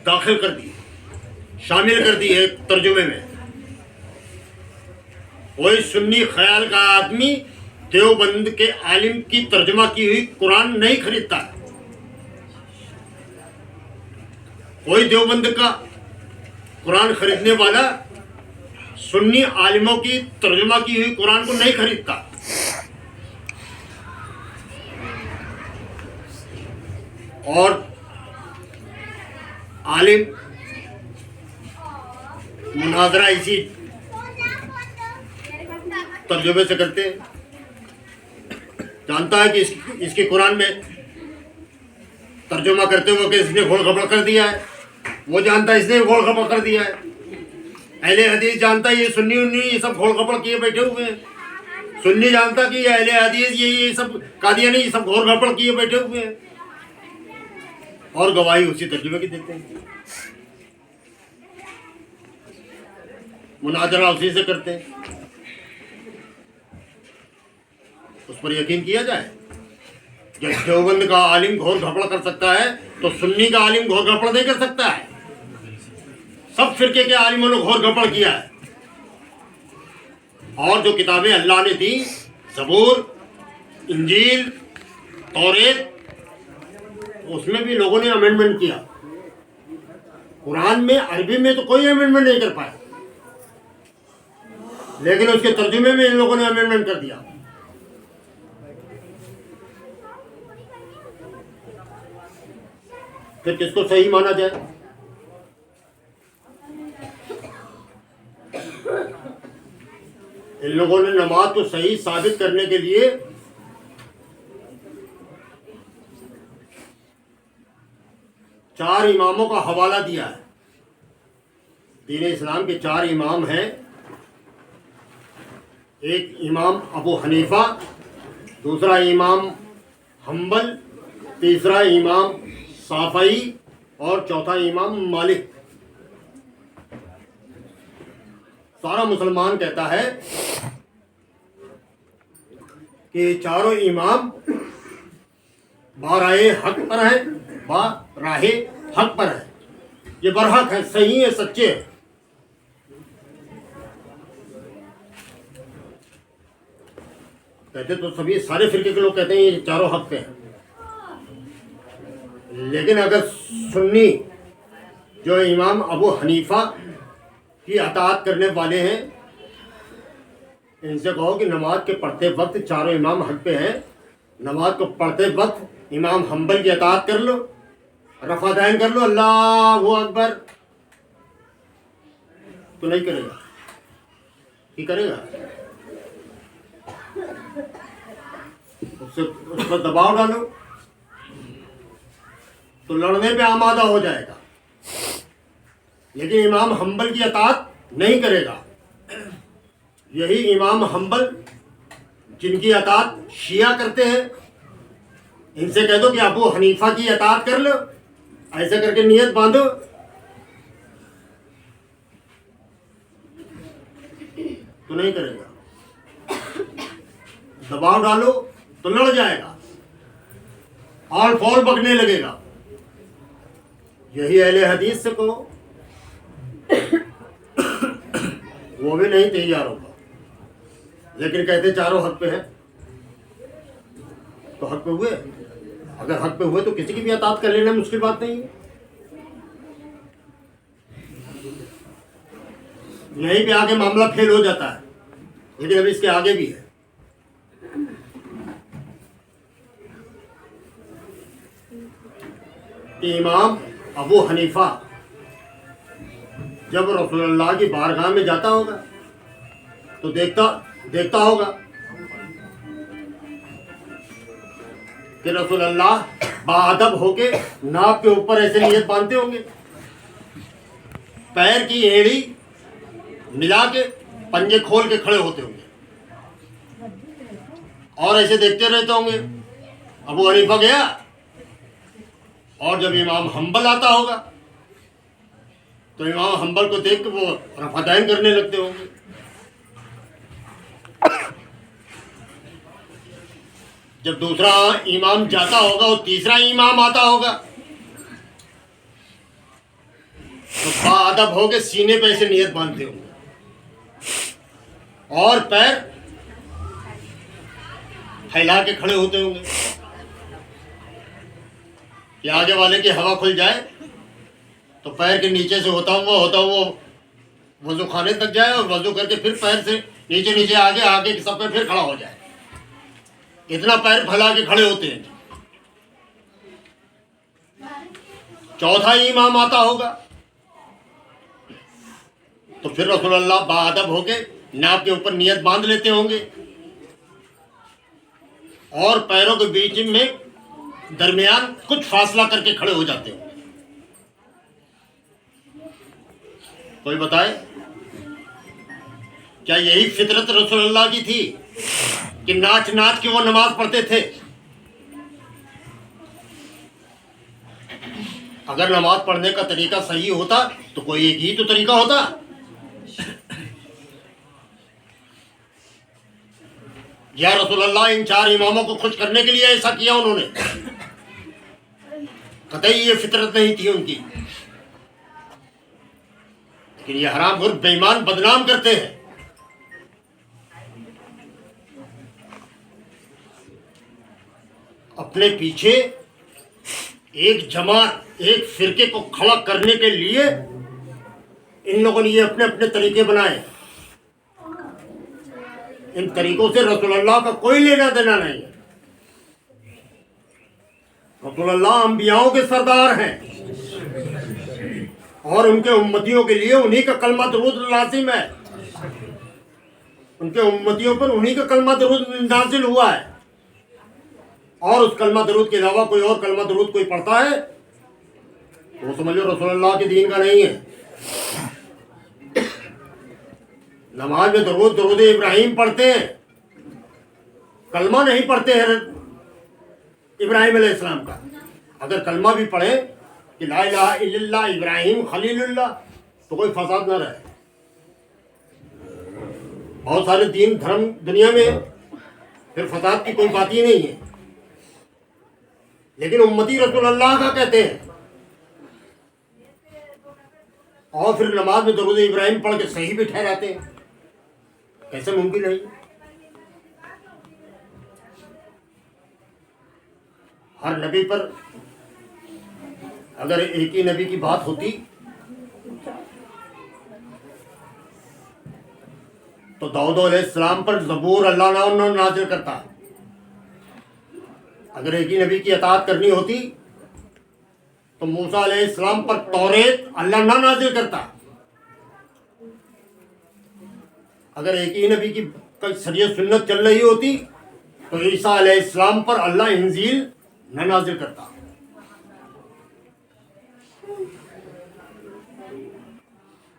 दाखिल कर दी, शामिल कर दी है तर्जुमे में। कोई सुन्नी ख्याल का आदमी देवबंद के आलिम की तर्जुमा की हुई कुरान नहीं खरीदता। कोई देवबंद का कुरान खरीदने वाला सुन्नी आलिमों की तर्जुमा की हुई कुरान को नहीं खरीदता। और आलिम मुनाजरा इसी तर्जुमे से करते हैं। जानता है कि इसकी कुरान में तर्जुमा करते हुए कि इसने घोड़ खपड़ कर दिया है, वो जानता है इसने घोड़ खपड़ कर दिया है। अहले हदीस जानता है ये सुन्नी उन्नी ये सब घोड़ खपड़ किए बैठे हुए हैं। सुन्नी जानता कि ये अहले हदीस ये सब कादियानी ये सब घोड़ खपड़ किए बैठे हुए हैं, और गवाही उसी तर्जुमे की देते हैं, मुनाजरा उसी से करते हैं। उस पर यकीन किया जाए। जब देवबंद का आलिम घोर घपड़ कर सकता है तो सुन्नी का आलिम घोर घपड़ नहीं कर सकता है। सब फिरके के आलिमों ने घोर घपड़ किया है। और जो किताबें अल्लाह ने दी, ज़बूर, इंजील, तौरेत, उसमें भी लोगों ने अमेंडमेंट किया। कुरान में अरबी में तो कोई अमेंडमेंट नहीं कर पाया, लेकिन उसके तर्जुमे में इन लोगों ने अमेंडमेंट कर दिया। फिर किसको सही माना जाए? इन लोगों ने नमाज को सही साबित करने के लिए चार इमामों का हवाला दिया है। दीन इस्लाम के चार इमाम हैं। एक इमाम अबू हनीफा, दूसरा इमाम हम्बल, तीसरा इमाम साफई और चौथा इमाम मालिक। सारा मुसलमान कहता है कि चारों इमाम बाराए हक पर है, बाराहे हक पर है। ये बरहक है, सही है, सच्चे है। कहते तो सभी सारे फिरके के लोग कहते हैं ये चारों हक पे हैं। लेकिन अगर सुन्नी जो इमाम अबू हनीफा की अताअत करने वाले हैं, इनसे कहो कि नमाज के पढ़ते वक्त चारों इमाम हक पे हैं, नमाज को पढ़ते वक्त इमाम हम्बल की अताअत कर लो, रफ़ादैन कर लो, अल्लाहु अकबर, तो नहीं करेगा। कि करेगा? उस पर दबाव डालो तो लड़ने पे आमादा हो जाएगा। लेकिन इमाम हम्बल की अताअत नहीं करेगा। यही इमाम हम्बल जिनकी अताअत शिया करते हैं, इनसे कह दो कि अबू हनीफा की अताअत कर लो, ऐसे करके नियत बांधो, तो नहीं करेगा। दबाव डालो तो लड़ जाएगा, ऑल फॉल बकने लगेगा। यही अहले हदीस से कहो, वो भी नहीं तैयार होगा। लेकिन कहते चारों हक पे है, तो हक पे हुए। अगर हक पे हुए तो किसी की भी अताअत कर लेना मुश्किल बात नहीं है। यहीं पे आगे मामला फेल हो जाता है, लेकिन अभी इसके आगे भी है। इमाम अबू हनीफा जब रसूलुल्लाह की बारगाह में जाता होगा तो देखता होगा कि रसूलुल्लाह बाअदब होके नाक के ऊपर ऐसे नियत बांधते होंगे, पैर की एड़ी मिला के पंजे खोल के खड़े होते होंगे और ऐसे देखते रहते होंगे। अबू हनीफा गया और जब इमाम हम्बल आता होगा तो इमाम हम्बल को देख के वो रफ़ादैन करने लगते होंगे। जब दूसरा इमाम जाता होगा और तीसरा इमाम आता होगा तो बाअदब होके सीने पे ऐसे नियत बांधते होंगे और पैर फैला के खड़े होते होंगे कि आगे वाले की हवा खुल जाए तो पैर के नीचे से होता हुआ वजू खाने तक जाए और वजू करके फिर पैर से नीचे नीचे आगे आगे के सब पे फिर खड़ा हो जाए। इतना पैर फैला के खड़े होते हैं। चौथा इमाम आता होगा तो फिर रसूलुल्लाह बाअदब होके नाप के ऊपर नियत बांध लेते होंगे और पैरों के बीच में दरमियान कुछ फासला करके खड़े हो जाते होंगे। कोई बताए क्या यही फितरत रसूलुल्लाह की थी कि नाच नाच के वो नमाज पढ़ते थे? अगर नमाज पढ़ने का तरीका सही होता तो कोई एक ही तो तरीका होता। या रसूलुल्लाह इन चार इमामों को खुश करने के लिए ऐसा किया उन्होंने? कतई ये फितरत नहीं थी उनकी। लेकिन ये हरामखोर बेईमान बदनाम करते हैं। अपने पीछे एक जमात एक फिरके को खड़ा करने के लिए इन लोगों ने ये अपने अपने तरीके बनाए। इन तरीकों से रसूलुल्लाह का कोई लेना देना नहीं है। रसूलुल्लाह अंबियाओं के सरदार हैं और उनके उम्मतियों के लिए उन्हीं का कलमा दरूद लाजिम है। उनके उम्मतियों पर उन्हीं का कलमा दरूद नाजिल हुआ है और उस कलमा दरूद के अलावा कोई और कलमा दरूद कोई पढ़ता है तो समझ लो रसूलुल्लाह के दीन का नहीं है। नमाज में दरूद इब्राहिम पढ़ते हैं, कलमा नहीं पढ़ते हैं इब्राहिम अलैहिस्सलाम का। अगर कलमा भी पढ़े कि ला इलाहा इल्लल्लाह इब्राहिम खलीलुल्लाह तो कोई फसाद न रहे। बहुत सारे दीन धर्म दुनिया में फिर फसाद की कोई बात ही नहीं है। लेकिन उम्मती रसूलुल्लाह का कहते हैं और फिर नमाज में दरूद इब्राहिम पढ़ के सही भी ठहराते हैं। कैसे मुमकिन है? हर नबी पर अगर एक ही नबी की बात होती तो दाऊद अलैहिस्सलाम पर ज़बूर अल्लाह नाज़िल करता। अगर एक ही नबी की अताअत करनी होती तो मूसा अलैहिस्सलाम पर तौरेत अल्लाह ना नाज़िल करता। अगर एक ही नबी की शरीयत सुन्नत चल रही होती तो ईसा अलैहिस्सलाम पर अल्लाह इंजील न नाज़िल करता।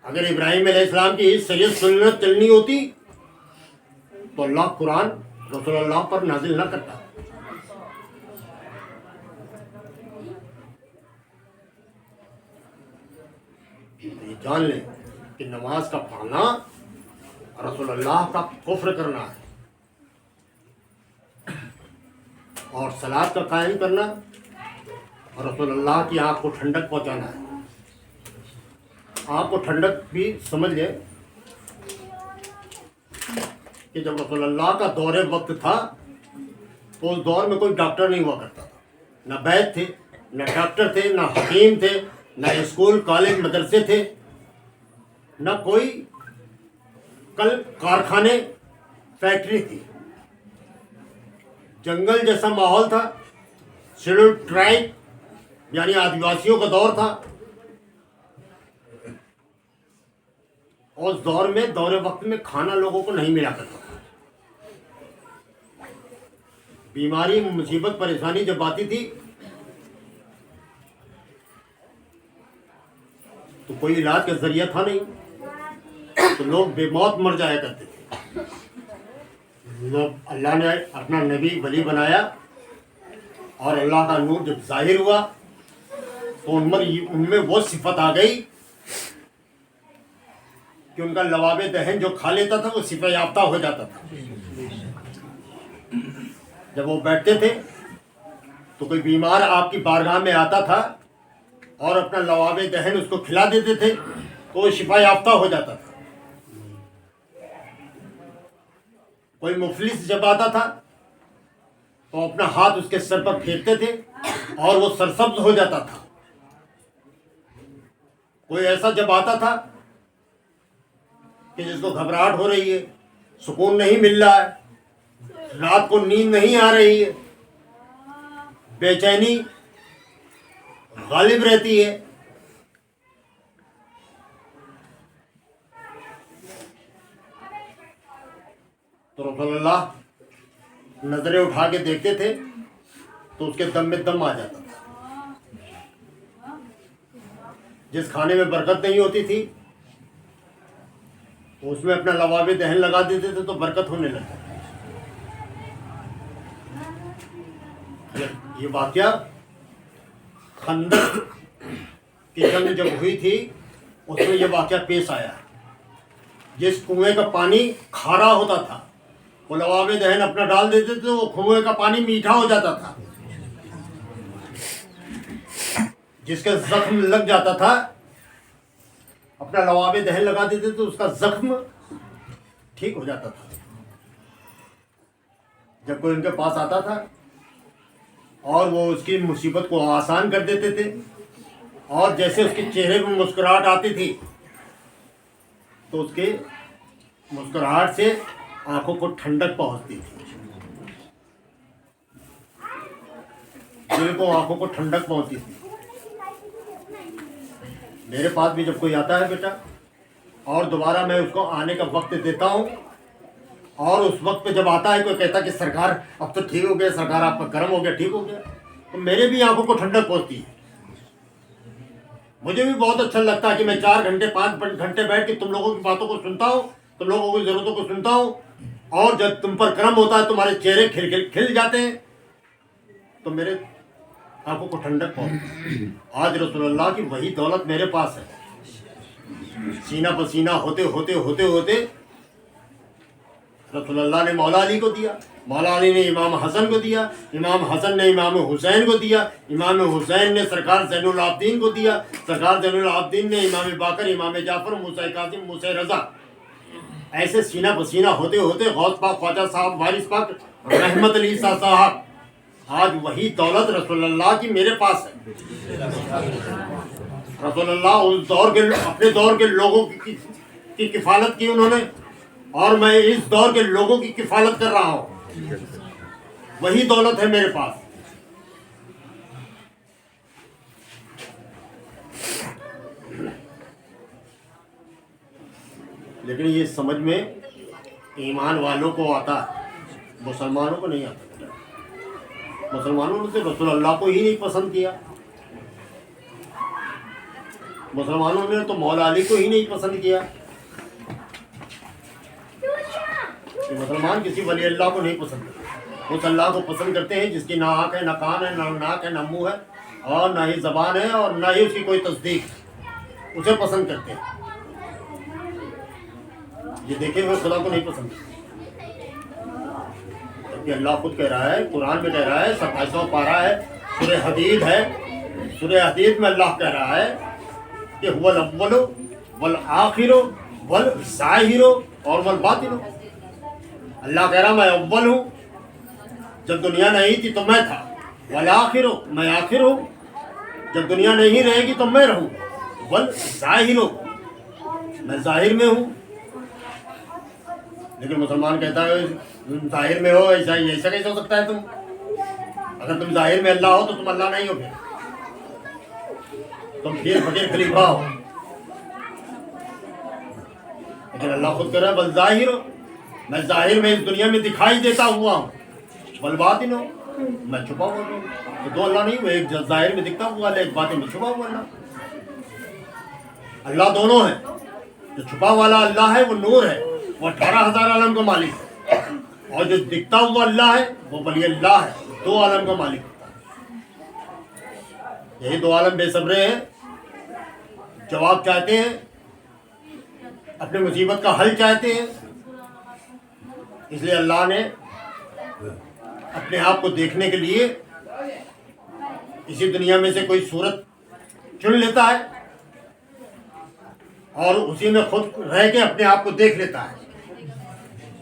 अगर इब्राहिम अलैहिस्सलाम की शरीयत सुन्नत चलनी होती तो अल्लाह कुरान रसूलुल्लाह पर नाज़िल न करता। ये जान लें कि नमाज का पढ़ना रसूलुल्लाह का कुफ्र करना है और सलात का कायम करना और रसूलुल्लाह की आँख को ठंडक पहुँचाना है। आँख को ठंडक भी समझ लें कि जब रसूलुल्लाह का दौरे वक्त था तो उस दौर में कोई डॉक्टर नहीं हुआ करता था। न वैद्य थे, न डॉक्टर थे, न हकीम थे, न स्कूल कॉलेज मदरसे थे, न कोई कल कारखाने फैक्ट्री थी। जंगल जैसा माहौल था। शेड्यूल ट्राइब यानी आदिवासियों का दौर था। और उस दौर में दौरे वक्त में खाना लोगों को नहीं मिला करता था। बीमारी मुसीबत परेशानी जब आती थी तो कोई इलाज का जरिया था नहीं, तो लोग बेमौत मर जाया करते थे। लोग अल्लाह ने अपना नबी वली बनाया और अल्लाह का नूर जब जाहिर हुआ तो उनमें वो सिफत आ गई कि उनका लवाबे दहन जो खा लेता था वो सिफा याफ्ता हो जाता था। जब वो बैठते थे तो कोई बीमार आपकी बारगाह में आता था और अपना लवाब दहन उसको खिला देते थे तो वो शिफा याफ्ता हो जाता था। कोई मुफलिस जब आता था तो अपना हाथ उसके सर पर फेरते थे और वो सरसब्ज हो जाता था। कोई ऐसा जब आता था कि जिसको घबराहट हो रही है, सुकून नहीं मिल रहा है, रात को नींद नहीं आ रही है, बेचैनी गालिब रहती है, तो रसूलुल्लाह नजरें उठा के देखते थे तो उसके दम में दम आ जाता था। जिस खाने में बरकत नहीं होती थी उसमें अपना लवाबे दहन लगा देते थे तो बरकत होने लगती। ये वाकया खंदक की जंग जब हुई थी उसमें यह वाकया पेश आया। जिस कुएं का पानी खारा होता था वो लवाबे दहन अपना डाल देते थे, वो कुएं का पानी मीठा हो जाता था। जिसके जख्म लग जाता था अपना लवाबे दहन लगा देते तो उसका जख्म ठीक हो जाता था। जब कोई उनके पास आता था और वो उसकी मुसीबत को आसान कर देते थे और जैसे उसके चेहरे पर मुस्कुराहट आती थी तो उसके मुस्कुराहट से आंखों को ठंडक पहुंचती थी, दिल को आंखों को ठंडक पहुंचती थी। मेरे पास भी जब कोई आता है बेटा और दोबारा मैं उसको आने का वक्त देता हूँ और उस वक्त पे जब आता है कोई कहता कि सरकार अब तो ठीक हो गया, सरकार आपका गर्म हो गया, ठीक हो गया, तो मेरे भी आंखों को ठंडक पहुंचती है। मुझे भी बहुत अच्छा लगता है कि मैं 4 घंटे 5 घंटे बैठ के तुम लोगों की बातों को सुनता हूँ, तुम लोगों की ज़रूरतों को सुनता हूँ और जब तुम पर कर्म होता है तुम्हारे चेहरे खिल जाते हैं तो मेरे आंखों को ठंडक पहुंचती। आज रसूलुल्लाह की वही दौलत मेरे पास है। सीना पसीना होते होते होते होते रसूलुल्लाह ने मौला अली को दिया, मौला अली ने इमाम हसन को दिया, इमाम हसन ने इमाम हुसैन को दिया, इमाम हुसैन ने सरकार ज़ैनुल आबिदीन को दिया, सरकार ज़ैनुल आबिदीन ने इमाम बाकर, इमाम जाफर, मूसा कासिम, मूसा रज़ा। ऐसे सीना पसीना होते होते गौस पाक ख्वाजा साहब वारिस पाक रहमत अली साहब, आज वही दौलत रसूलुल्लाह की मेरे पास है। रसूलुल्लाह उस दौर के अपने दौर के लोगों की किफ़ालत की उन्होंने और मैं इस दौर के लोगों की किफ़ालत कर रहा हूँ। वही दौलत है मेरे पास। लेकिन ये समझ में ईमान वालों को आता है, मुसलमानों को नहीं आता। मुसलमानों ने तो रसूलुल्लाह को ही नहीं पसंद किया, मुसलमानों ने तो मौला अली को ही नहीं पसंद किया। मुसलमान किसी वली अल्लाह को नहीं पसंद करते, उस अल्लाह को पसंद करते हैं जिसकी ना आँख है, ना कान है, ना नाक है, ना मुँह है और ना ही ज़बान है और ना ही उसकी कोई तस्दीक, उसे पसंद करते हैं। ये देखे हुए खुदा को नहीं पसंद। जबकि अल्लाह खुद कह रहा है, कुरान में कह रहा है, 27वां पारा है, सूरह हदीद है, सूरह हदीद में अल्लाह कह रहा है कि हुवल अव्वलु वल आखिरु वल ज़ाहिरु और वल बातिनु। अल्लाह कह रहा मैं अव्वल हूँ, जब दुनिया नहीं थी तो मैं था, वल आखिरु मैं आखिर हूँ, जब दुनिया नहीं रहेगी तो मैं रहूँ, वल ज़ाहिरु मैं ज़ाहिर में हूँ। लेकिन मुसलमान कहता है तुम ज़ाहिर में हो, ऐसा कैसे हो सकता है? तुम अगर तुम ज़ाहिर में अल्लाह हो तो तुम अल्लाह नहीं हो, फिर तुम फिर फकीर खलीफा हो। लेकिन अल्लाह खुद कह रहा है बल ज़ाहिर हो, मैं ज़ाहिर में इस दुनिया में दिखाई देता हुआ हूँ, बल बातिन हो मैं छुपा हुआ हूँ। तो दो अल्लाह नहीं हुए, एक ज़ाहिर में दिखता हुआ अल्लाह, एक बातिन में छुपा हुआ अल्लाह। अल्लाह दोनों है, जो छुपा वाला अल्लाह है वो नूर है, वो 18,000 आलम का मालिक है, और जो दिखता हुआ अल्लाह है वो वली अल्लाह है, 2 आलम का मालिक होता है। यही 2 आलम बेसब्रे हैं, जवाब चाहते हैं, अपनी मुसीबत का हल चाहते हैं। इसलिए अल्लाह ने अपने आप को देखने के लिए इसी दुनिया में से कोई सूरत चुन लेता है और उसी में खुद रह के अपने आप को देख लेता है,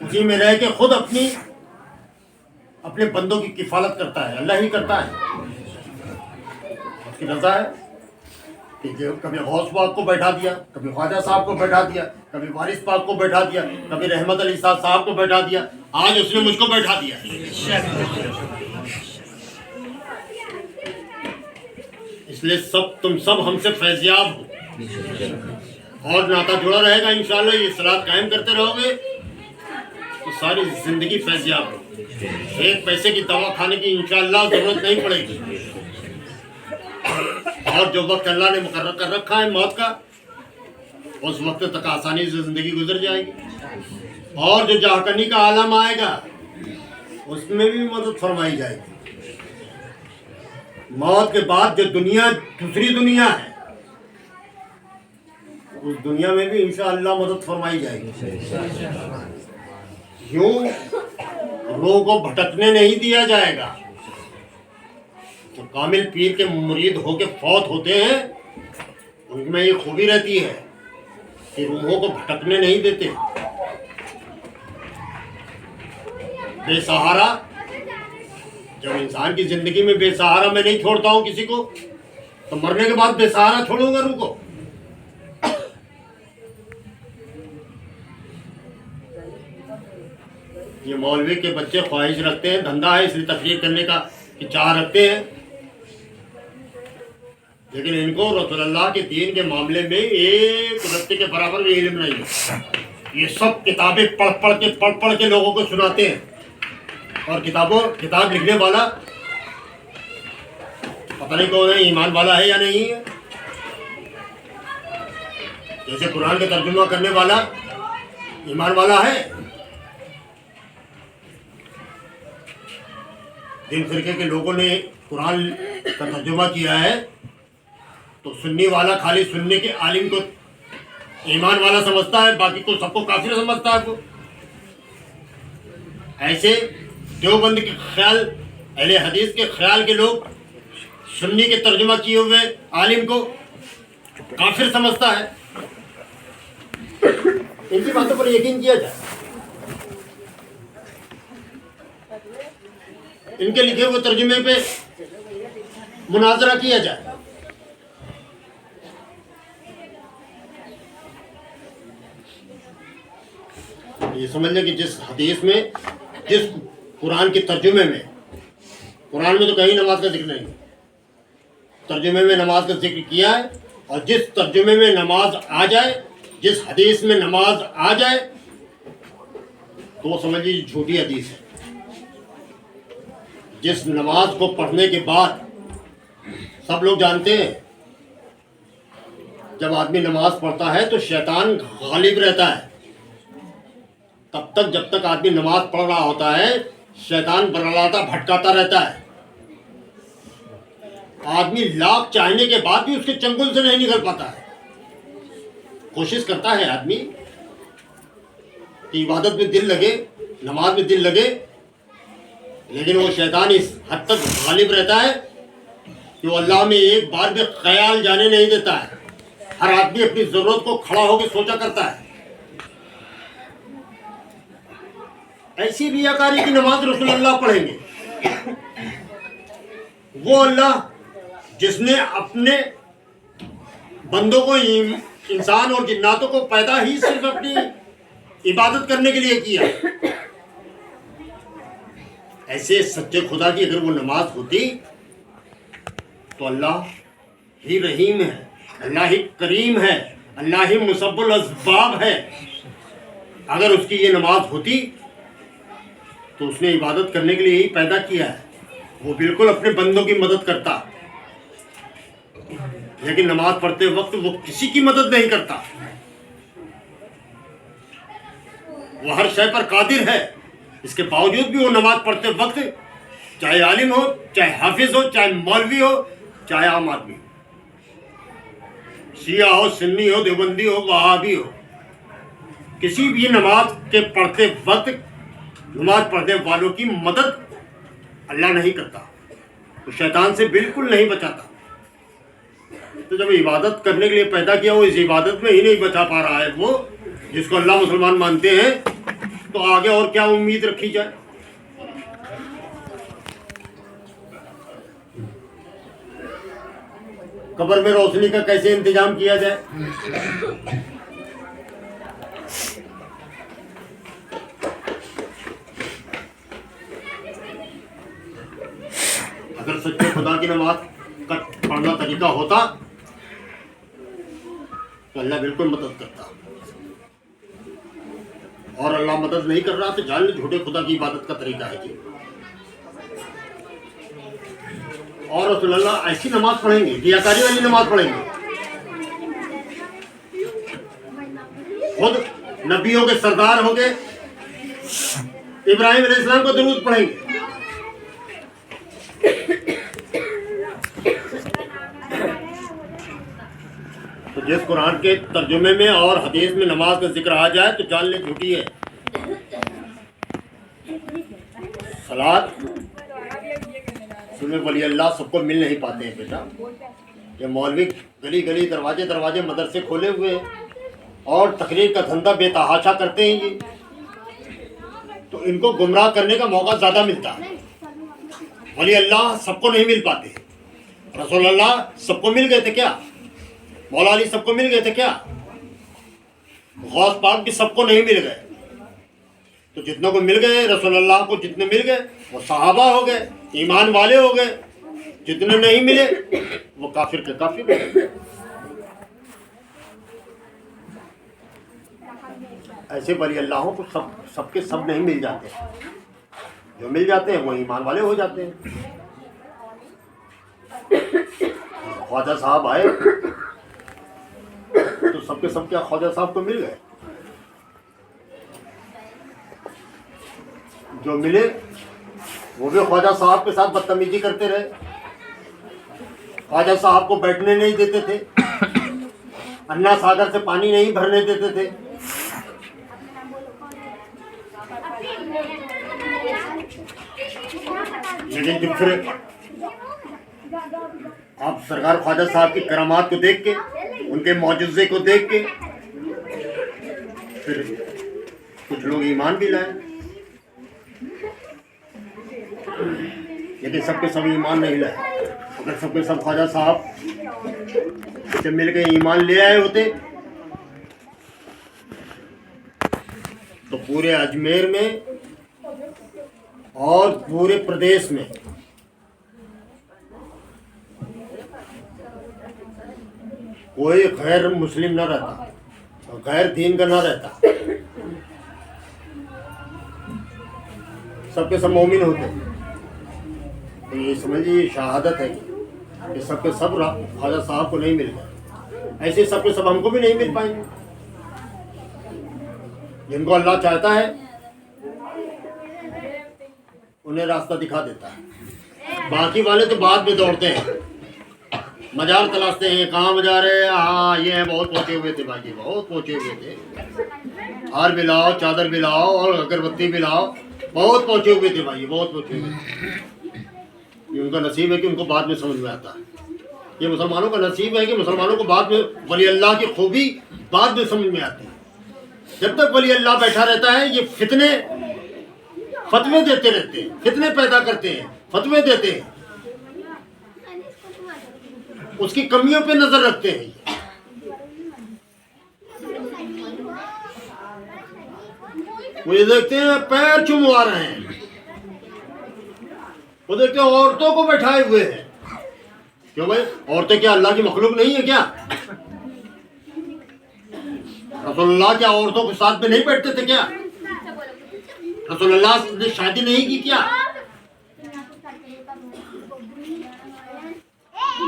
उसी में रह के खुद अपने बंदों की किफालत करता है। अल्लाह ही करता है, उसकी रजा है कि जो कभी गौस पाक को बैठा दिया, कभी ख्वाजा साहब को बैठा दिया, कभी वारिस पाक को बैठा दिया, कभी रहमत अली साहब को बैठा दिया, आज उसने मुझको बैठा दिया। इसलिए तुम सब हमसे फैज़याब हो और नाता जुड़ा रहेगा इंशाअल्लाह। ये सलात कायम करते रहोगे तो सारी जिंदगी फैज़याब हो। एक पैसे की दवा खाने की इंशाअल्लाह जरूरत नहीं पड़ेगी। और जो वक्त अल्लाह ने मुकर्रर कर रखा है मौत का, उस वक्त तक आसानी से जिंदगी गुजर जाएगी। और जो जाहकनी का आलम आएगा उसमें भी मदद फरमाई जाएगी। मौत के बाद जो दुनिया, दूसरी दुनिया है, उस दुनिया में भी इंशाअल्लाह मदद फरमाई जाएगी। यूं रूह को भटकने नहीं दिया जाएगा। तो कामिल पीर के मुरीद होके फौत होते हैं, उनमें ये खूबी रहती है कि रूहों को भटकने नहीं देते। बेसहारा, जब इंसान की जिंदगी में बेसहारा मैं नहीं छोड़ता हूं किसी को, तो मरने के बाद बेसहारा छोड़ूंगा रूह को? ये मौलवी के बच्चे ख्वाहिश रखते हैं, धंधा है इसलिए तकरीर करने का कि चाह रखते हैं, लेकिन इनको रसूलुल्लाह के दीन के मामले में एक रत्ते के बराबर भी इल्म नहीं है। ये सब किताबें पढ़ पढ़ के लोगों को सुनाते हैं, और किताब लिखने वाला पता नहीं कौन है, ईमान वाला है या नहीं है। जैसे कुरान का तर्जुमा करने वाला ईमान वाला है। जिन फिरके के लोगों ने कुरान का तर्जुमा किया है, तो सुन्नी वाला खाली सुनने के आलिम को ईमान वाला समझता है, बाकी को सबको काफिर समझता है। को ऐसे देवबंद के ख्याल, अहले हदीस के ख्याल के लोग सुन्नी के तर्जुमा किए हुए आलिम को काफिर समझता है। इनकी बातों पर यकीन किया जाए, इनके लिखे हुए तर्जुमे पे मुनाजरा किया जाए। ये समझ लें कि जिस हदीस में, जिस कुरान के तर्जुमे में, कुरान में तो कहीं नमाज का जिक्र नहीं, तर्जुमे में नमाज का जिक्र किया है, और जिस तर्जुमे में नमाज आ जाए, जिस हदीस में नमाज आ जाए, तो वो समझ लीजिए झूठी हदीस है। जिस नमाज को पढ़ने के बाद सब लोग जानते हैं, जब आदमी नमाज पढ़ता है तो शैतान गालिब रहता है। तब तक जब तक आदमी नमाज पढ़ रहा होता है, शैतान बरलाता भटकाता रहता है। आदमी लाख चाहने के बाद भी उसके चंगुल से नहीं निकल पाता है। कोशिश करता है आदमी कि इबादत में दिल लगे, नमाज में दिल लगे, लेकिन वो शैतान इस हद तक गालिब रहता है कि वो अल्लाह में एक बार भी ख्याल जाने नहीं देता है। हर आदमी अपनी जरूरत को खड़ा होकर सोचा करता है। ऐसी रियाकारी की नमाज रसूलुल्लाह पढ़ेंगे, वो अल्लाह जिसने अपने बंदों को, इंसान और जिन्नातों को पैदा ही सिर्फ अपनी इबादत करने के लिए किया। ऐसे सच्चे खुदा की अगर वो नमाज होती तो अल्लाह ही रहीम है, अल्लाह ही करीम है, अल्लाह ही मुसब्बुल अस्बाब है। अगर उसकी ये नमाज होती तो उसने इबादत करने के लिए ही पैदा किया है। वो बिल्कुल अपने बंदों की मदद करता, लेकिन नमाज पढ़ते वक्त वो किसी की मदद नहीं करता। वो हर शय पर कादिर है, इसके बावजूद भी वो नमाज पढ़ते वक्त, चाहे आलिम हो, चाहे हाफिज हो, चाहे मौलवी हो, चाहे आम आदमी हो, शिया हो, सुन्नी हो, देवबंदी हो, वहाबी हो, किसी भी नमाज के पढ़ते वक्त नमाज पढ़ने वालों की मदद अल्लाह नहीं करता, तो शैतान से बिल्कुल नहीं बचाता। तो जब इबादत करने के लिए पैदा किया, वो इस इबादत में ही नहीं बचा पा रहा है वो जिसको अल्लाह मुसलमान मानते हैं, तो आगे और क्या उम्मीद रखी जाए। कब्र में रोशनी का कैसे इंतजाम किया जाए। अगर सच्चे खुदा की नमाज का पढ़ना तरीका होता तो अल्लाह बिल्कुल मदद करता, और अल्लाह मदद नहीं कर रहा तो जान लो झूठे खुदा की इबादत का तरीका है जी। और रसूलुल्लाह ऐसी नमाज पढ़ेंगे, रियाकारी वाली नमाज पढ़ेंगे, खुद नबियों के सरदार हो गए, इब्राहिम अलैहिस्सलाम को दुरूद पढ़ेंगे। तो जिस कुरान के तर्जुमे में और हदीस में नमाज का जिक्र आ जाए तो जान ले झूठी है। सलात सुने वली अल्लाह सबको मिल नहीं पाते हैं बेटा। ये मौलवी गली गली दरवाजे दरवाजे मदरसे खोले हुए हैं और तकरीर का धंधा बेतहाशा करते हैं ये, तो इनको गुमराह करने का मौका ज़्यादा मिलता है। वली अल्लाह सबको नहीं मिल पाते। रसूलुल्लाह सबको मिल गए थे क्या? मौला अली सबको मिल गए थे क्या? गौस पाक भी सबको नहीं मिल गए। तो जितनों को मिल गए, रसूलुल्लाह को जितने मिल गए वो सहाबा हो गए, ईमान वाले हो गए। जितने नहीं मिले वो काफिर के काफिर हो गए। ऐसे वली अल्लाहों को सबके सब नहीं मिल जाते। जो मिल जाते हैं वो ईमान वाले हो जाते हैं। ख्वाजा साहब आए तो सबके सब क्या ख्वाजा साहब को मिल गए? जो मिले वो भी ख्वाजा साहब के साथ बदतमीजी करते रहे। ख्वाजा साहब को बैठने नहीं देते थे, अन्ना सागर से पानी नहीं भरने देते थे। लेकिन जब फिर आप सरकार ख्वाजा साहब की करामात को देख के, उनके मौजूज़े को देख के, फिर कुछ लोग ईमान भी लाए। लेकिन सबके सब ईमान नहीं लाए। अगर सबके सब ख्वाजा साहब से मिल के ईमान ले आए होते तो पूरे अजमेर में और पूरे प्रदेश में कोई गैर मुस्लिम न रहता और गैर दीन का न रहता। सबके सब मोमिन होते। तो ये समझिए शहादत है कि सबके सब ख्वाजा साहब को नहीं मिल गए। ऐसे सबके सब हमको भी नहीं मिल पाएंगे। जिनको अल्लाह चाहता है उन्हें रास्ता दिखा देता है। बाकी वाले तो बाद में दौड़ते हैं, मजार तलाशते हैं, कहाँ मजार है? हाँ ये है, बहुत पहुँचे हुए थे भाई, बहुत पहुँचे हुए थे। हार भी लाओ, चादर भी लाओ और अगरबत्ती भी लाओ, बहुत पहुँचे हुए थे भाई, बहुत पहुँचे हुए थे। ये उनका नसीब है कि उनको बाद में समझ में आता है। ये मुसलमानों का नसीब है कि मुसलमानों को बाद में वली अल्लाह की खूबी बाद में समझ में आती है। जब तक वली अल्लाह बैठा रहता है ये फितने फतवे देते रहते हैं, फितने पैदा करते हैं, फतवे देते हैं, उसकी कमियों पे नजर रखते हैं। वो ये देखते हैं पैर चुमवा रहे हैं, वो देखते हैं औरतों को बैठाए हुए हैं। क्यों भाई, औरतें क्या अल्लाह की मखलूक नहीं है क्या? रसूलुल्लाह क्या औरतों के साथ में नहीं बैठते थे क्या? रसूलुल्लाह ने शादी नहीं की क्या?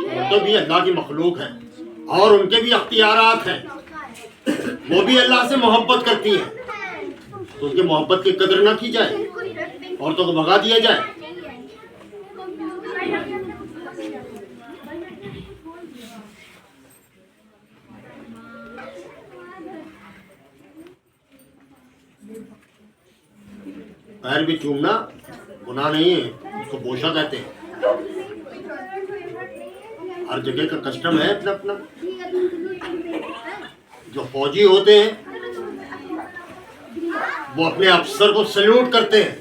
औरतें भी अल्लाह की मखलूक है और उनके भी अख्तियारात हैं। वो भी अल्लाह से मोहब्बत करती हैं, तो उनकी मोहब्बत की कदर ना की जाए, औरतों को भगा दिया जाए। पैर भी चूमना गुनाह नहीं है, उसको बोशा कहते हैं। हर जगह का कस्टम है अपना अपना। जो फौजी होते हैं वो अपने अफसर को सैल्यूट करते हैं।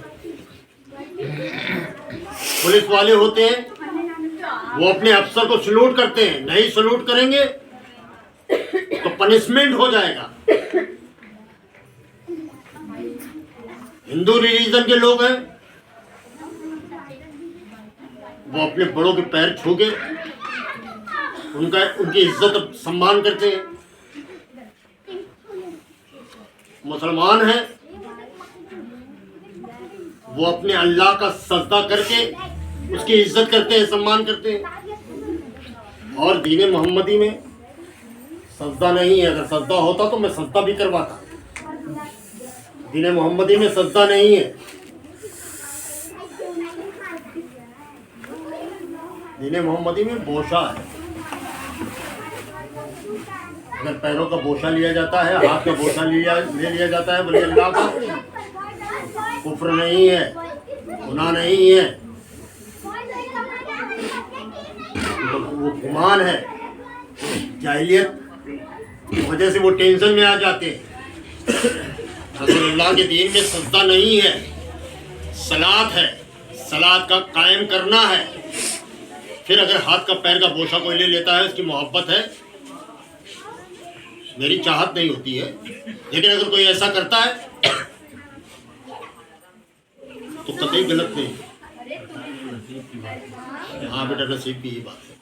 पुलिस वाले होते हैं वो अपने अफसर को सैल्यूट करते हैं। नहीं सैल्यूट करेंगे तो पनिशमेंट हो जाएगा। हिंदू रिलीजन के लोग हैं वो अपने बड़ों के पैर छू के उनकी इज्जत सम्मान करते हैं। मुसलमान हैं वो अपने अल्लाह का सजदा करके उसकी इज्जत करते हैं, सम्मान करते हैं। और दीन मोहम्मदी में सजदा नहीं है। अगर सजदा होता तो मैं सजदा भी करवाता। दीन मोहम्मदी में सजदा नहीं है। दीन मोहम्मदी में बोशा है। अगर पैरों का बोशा लिया जाता है, हाथ का बोशा ले लिया जाता है वली अल्लाह का, कुफ्र नहीं है, गुनाह नहीं है, तो वो गुमान है। जाहिलियत की वजह से वो टेंशन में आ जाते हैं। रसूलुल्लाह के दीन में सजदा नहीं है, सलात है। सलात का कायम करना है। फिर अगर हाथ का पैर का बोशा कोई ले लेता है, उसकी मोहब्बत है, मेरी चाहत नहीं होती है, लेकिन अगर कोई ऐसा करता है तो कतई गलत नहीं। हाँ बेटा, नसीब की ही बात है।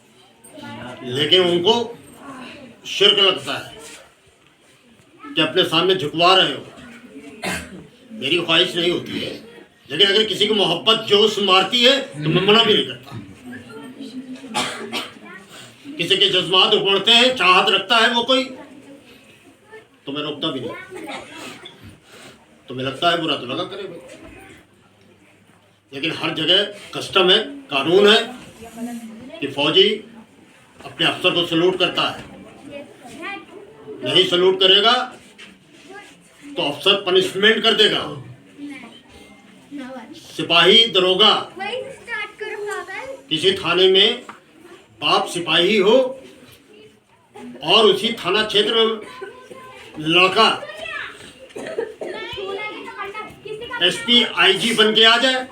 लेकिन उनको शिर्क लगता है कि अपने सामने झुकवा रहे हो। मेरी ख्वाहिश नहीं होती है, लेकिन अगर किसी को मोहब्बत जोश मारती है तो मैं मना भी नहीं करता। किसी के जज्बात उमड़ते हैं, चाहत रखता है वो कोई, तो मैं रोकता भी नहीं। तुम्हें लगता है बुरा तो लगा करे भाई। लेकिन हर जगह कस्टम है, कानून है कि फौजी अपने अफसर को सैल्यूट करता है। नहीं सैल्यूट करेगा तो अफसर पनिशमेंट कर देगा। सिपाही दरोगा किसी थाने में बाप सिपाही हो और उसी थाना क्षेत्र में लड़का एसपी आईजी बन के आ जाए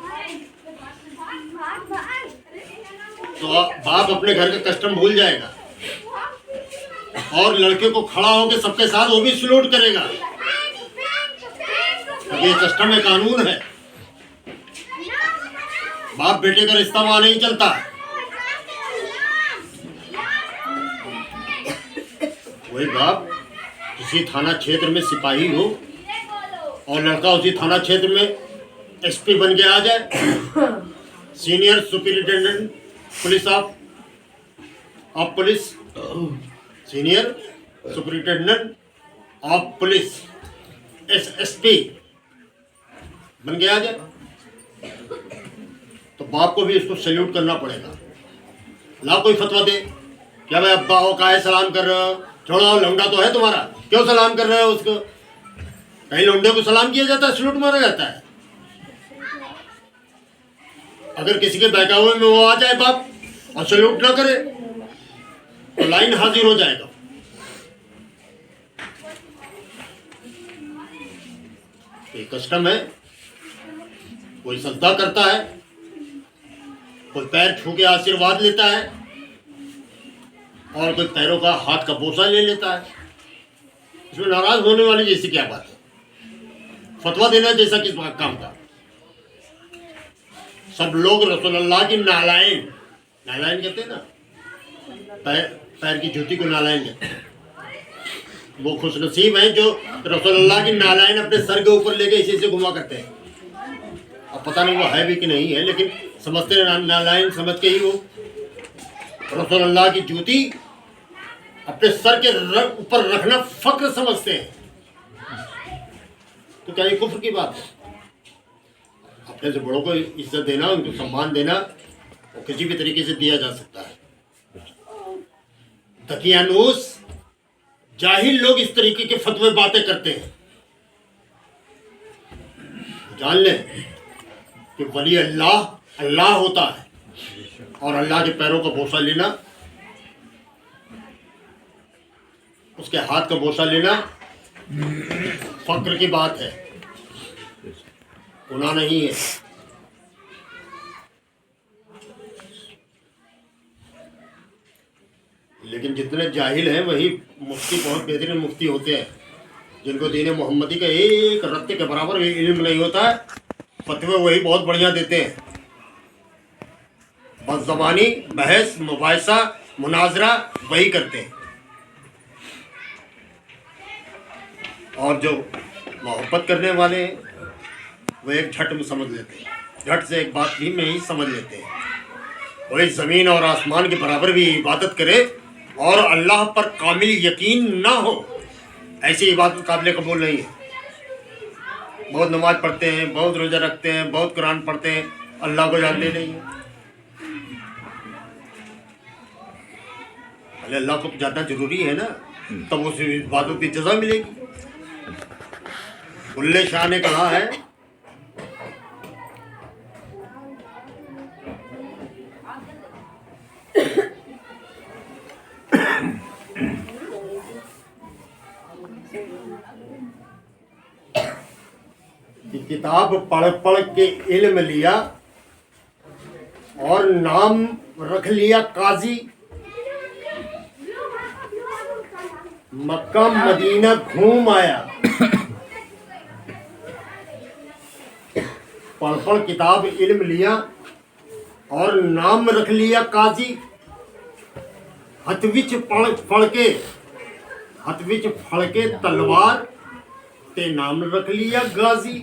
तो बाप अपने घर का कस्टम भूल जाएगा और लड़के को खड़ा होकर सबके साथ वो भी सैल्यूट करेगा। अब ये कस्टम में कानून है। बाप बेटे का रिश्ता वहां नहीं चलता। वही बाप किसी थाना क्षेत्र में सिपाही हो और लड़का उसी थाना क्षेत्र में एसपी बन के आ जाए, senior superintendent police of police, senior superintendent of police SSP बन के आ जाए, तो बाप को भी इसको सैल्यूट करना पड़ेगा। ला कोई फतवा दे क्या भाई अब्बा हो काहे सलाम कर रहे हो, छोड़ो लौंडा तो है तुम्हारा, क्यों सलाम कर रहे हो उसको। कहीं लौंडे को सलाम किया जाता है, सैल्यूट मारा जाता है। अगर किसी के बहकावे में वो आ जाए बाप और सैल्यूट ना करे तो लाइन हाजिर हो जाएगा। ये कस्टम है। कोई सजदा करता है, कोई पैर छू के आशीर्वाद लेता है और कोई पैरों का हाथ का बोसा ले लेता है। इसमें नाराज होने वाली जैसी क्या बात है। फतवा देना जैसा किस काम का। सब लोग रसूलुल्लाह की नालायन कहते हैं ना, पैर की जूती को नालायन कहते हैं। वो खुशनसीब है जो रसूलुल्लाह की नालायन अपने सर के ऊपर लेके इसी से घुमा करते हैं। अब पता नहीं वो है भी कि नहीं है, लेकिन समझते हैं नालायन समझ के ही वो रसूलुल्लाह की जूती अपने सर के ऊपर रखना फक्र समझते हैं। तो क्या ये कुफ्र की बात है? अपने से बड़ों को इज्जत देना, उनको सम्मान देना वो किसी भी तरीके से दिया जा सकता है। दकियानूस जाहिल लोग इस तरीके के फतवे बातें करते हैं। जान लें कि वली अल्लाह अल्लाह होता है, और अल्लाह के पैरों का बोसा लेना, उसके हाथ का बोसा लेना फक्र की बात है, गुनाह नहीं है। लेकिन जितने जाहिल हैं वही मुफ्ती, बहुत बेहतरीन मुफ्ती होते हैं, जिनको दीन मोहम्मदी का एक रत्ते के बराबर भी इल्म नहीं होता है, फतवे वही बहुत बढ़िया देते हैं। बस ज़बानी बहस मुबाहिसा मुनाजरा वही करते हैं, और जो मोहब्बत करने वाले हैं वो एक झट में समझ लेते हैं, झट से एक बात भी में ही समझ लेते हैं। वही ज़मीन और आसमान के बराबर भी इबादत करे और अल्लाह पर कामिल यकीन ना हो, ऐसी इबादत काबिल कबूल नहीं है। बहुत नमाज पढ़ते हैं, बहुत रोज़ा रखते हैं, बहुत कुरान पढ़ते हैं, अल्लाह को जानते नहीं है। अरे अल्लाह को जानना जरूरी है ना, तब उस इबादत की जज़ा मिलेगी। बुल्ले शाह ने कहा है, कि किताब पढ़ पढ़ के इल्म लिया और नाम रख लिया काजी, मक्का मदीना घूम आया। पढ़ पढ़ किताब इल्म लिया और नाम रख लिया काजी, हथ विच फड़ के तलवार ते नाम रख लिया गाजी।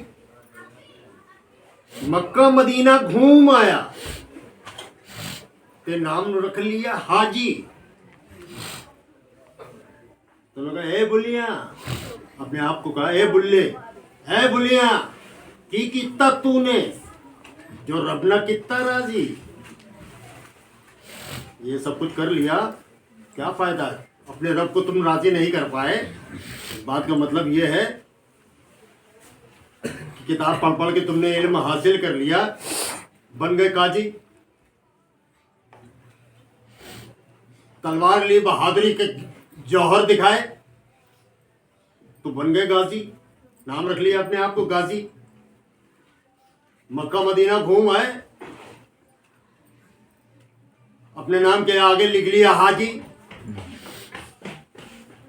मक्का मदीना घूम आया ते नाम रख लिया हाजी। तो लोग ए बुलिया, अपने आप को कहा ए बुल्ले, ए बुलिया की कितना तूने जो रब ना कितना राजी। ये सब कुछ कर लिया, क्या फायदा है? अपने रब को तुम राजी नहीं कर पाए। इस बात का मतलब ये है कि किताब पढ़ पढ़ के तुमने इल्म हासिल कर लिया, बन गए काजी। तलवार ली, बहादुरी के जौहर दिखाए तो बन गए गाजी, नाम रख लिया अपने आप को गाजी। मक्का मदीना घूम आए, अपने नाम के आगे लिख लिया हाजी।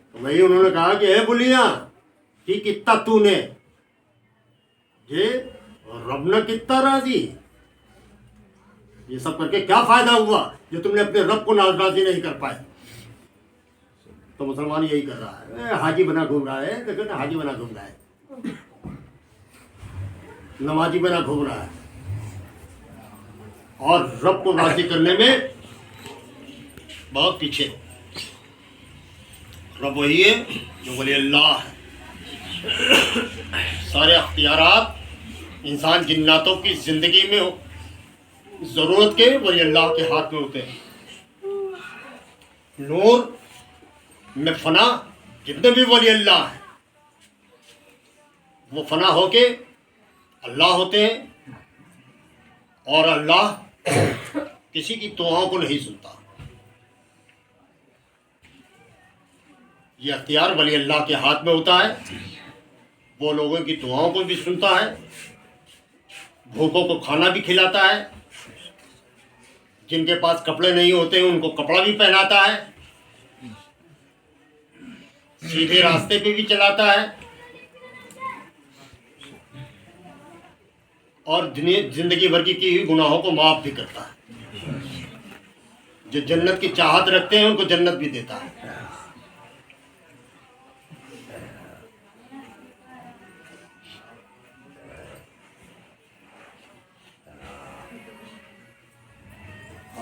तो वही उन्होंने कहा कि हे बुलिया कि कितना तूने ये रब न कितना राजी। ये सब करके क्या फायदा हुआ जो तुमने अपने रब को राजी नहीं कर पाए। तो मुसलमान यही कर रहा है, हाजी बना घूम रहा है, देखो ना हाजी बना घूम रहा है, नमाजी बना घूम रहा है, और रब को राजी करने में बहुत पीछे। रब वही है जो वली अल्लाह है। सारे अख्तियारात इंसान जिन्नातों की जिंदगी में ज़रूरत के वली अल्लाह के हाथ में होते हैं। नूर में फना जितने भी वली अल्लाह है वो फना होके अल्लाह होते हैं, और अल्लाह किसी की दुआओं को नहीं सुनता। ये अख्तियार वली अल्लाह के हाथ में होता है। वो लोगों की दुआओं को भी सुनता है, भूखों को खाना भी खिलाता है, जिनके पास कपड़े नहीं होते उनको कपड़ा भी पहनाता है, सीधे रास्ते पे भी चलाता है, और जिंदगी भर की हुई गुनाहों को माफ भी करता है। जो जन्नत की चाहत रखते हैं उनको जन्नत भी देता है।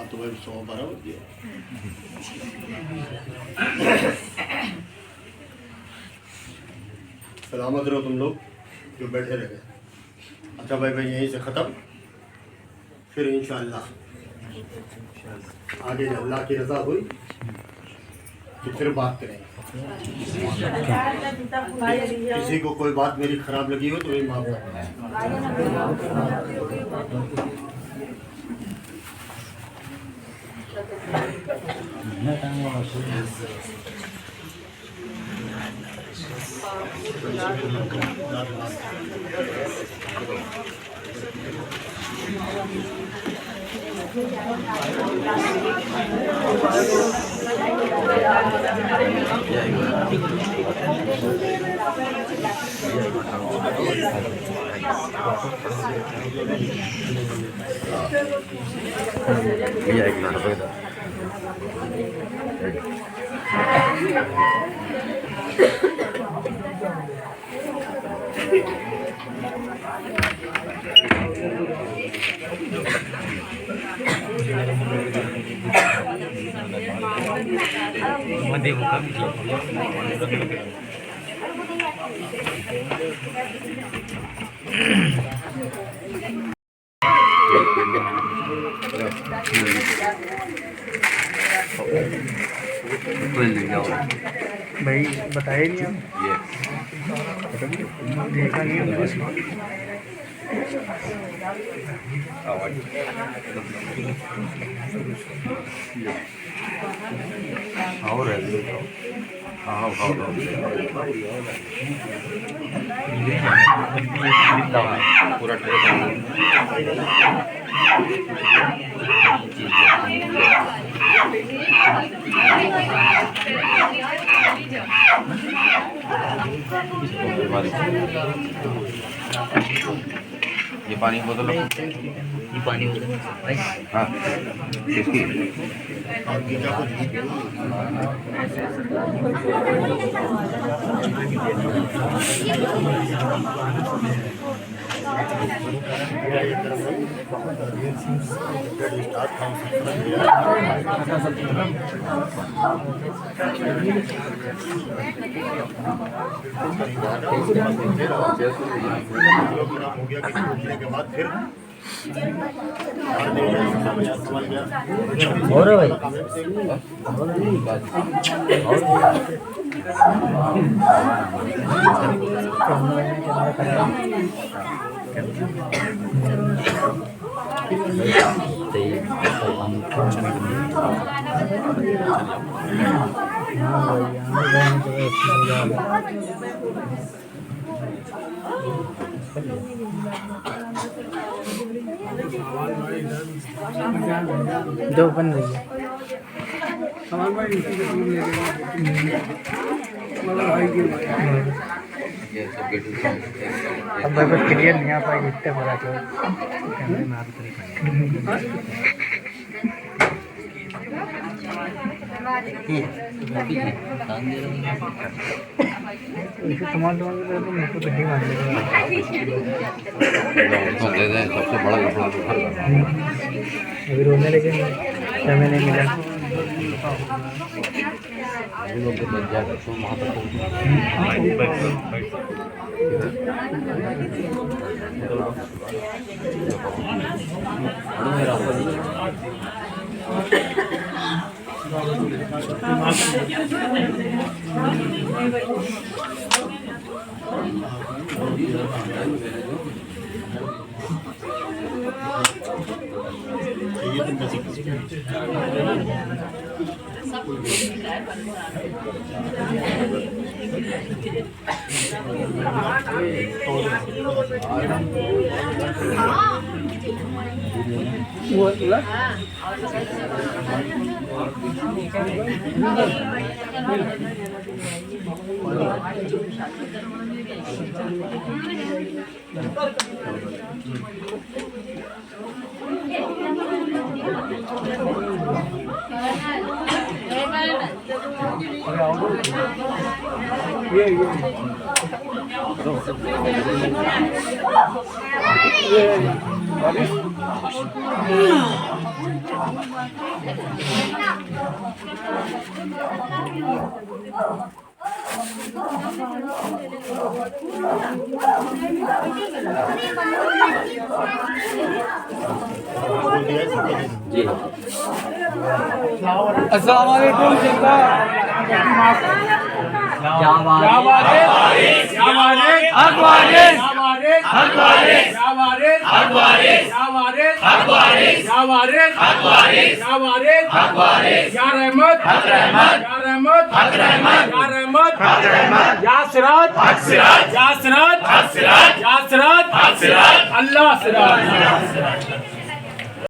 तो वही 100-12 हो गया। सलामत रहो तुम लोग जो बैठे रह गए। अच्छा भाई यहीं से ख़त्म, फिर इंशाअल्लाह आगे अल्लाह की रज़ा हुई तो फिर बात करेंगे। किसी को कोई बात मेरी ख़राब लगी हो तो वही माफ़ करना। भाई बताए नहीं आप देखा नहीं हमने और हाँ पूरा ये पानी बोतल ये पानी बोतल हाँ किसकी हो गया कि पूछने के बाद फिर और भाई दो बन रही है अब भाई बस क्लियर नहीं आ पाएगी इतने बड़ा तो कैमरे में आप तुम्हारे तो मेरे को गड्डी मार सबसे बड़ा कपड़ा अभी रोने लगे समय नहीं मिला अस्सलाम वालेकुम जनता हक वारिस हक वारिस, या वारिस, हक वारिस, या वारिस, हक वारिस, या रहमत, हक रहमत, या रहमत, हक रहमत, या रहमत, हक रहमत, या सिराज, हक सिराज, या सिराज, हक सिराज, या सिराज, हक सिराज, अल्लाह सिराज।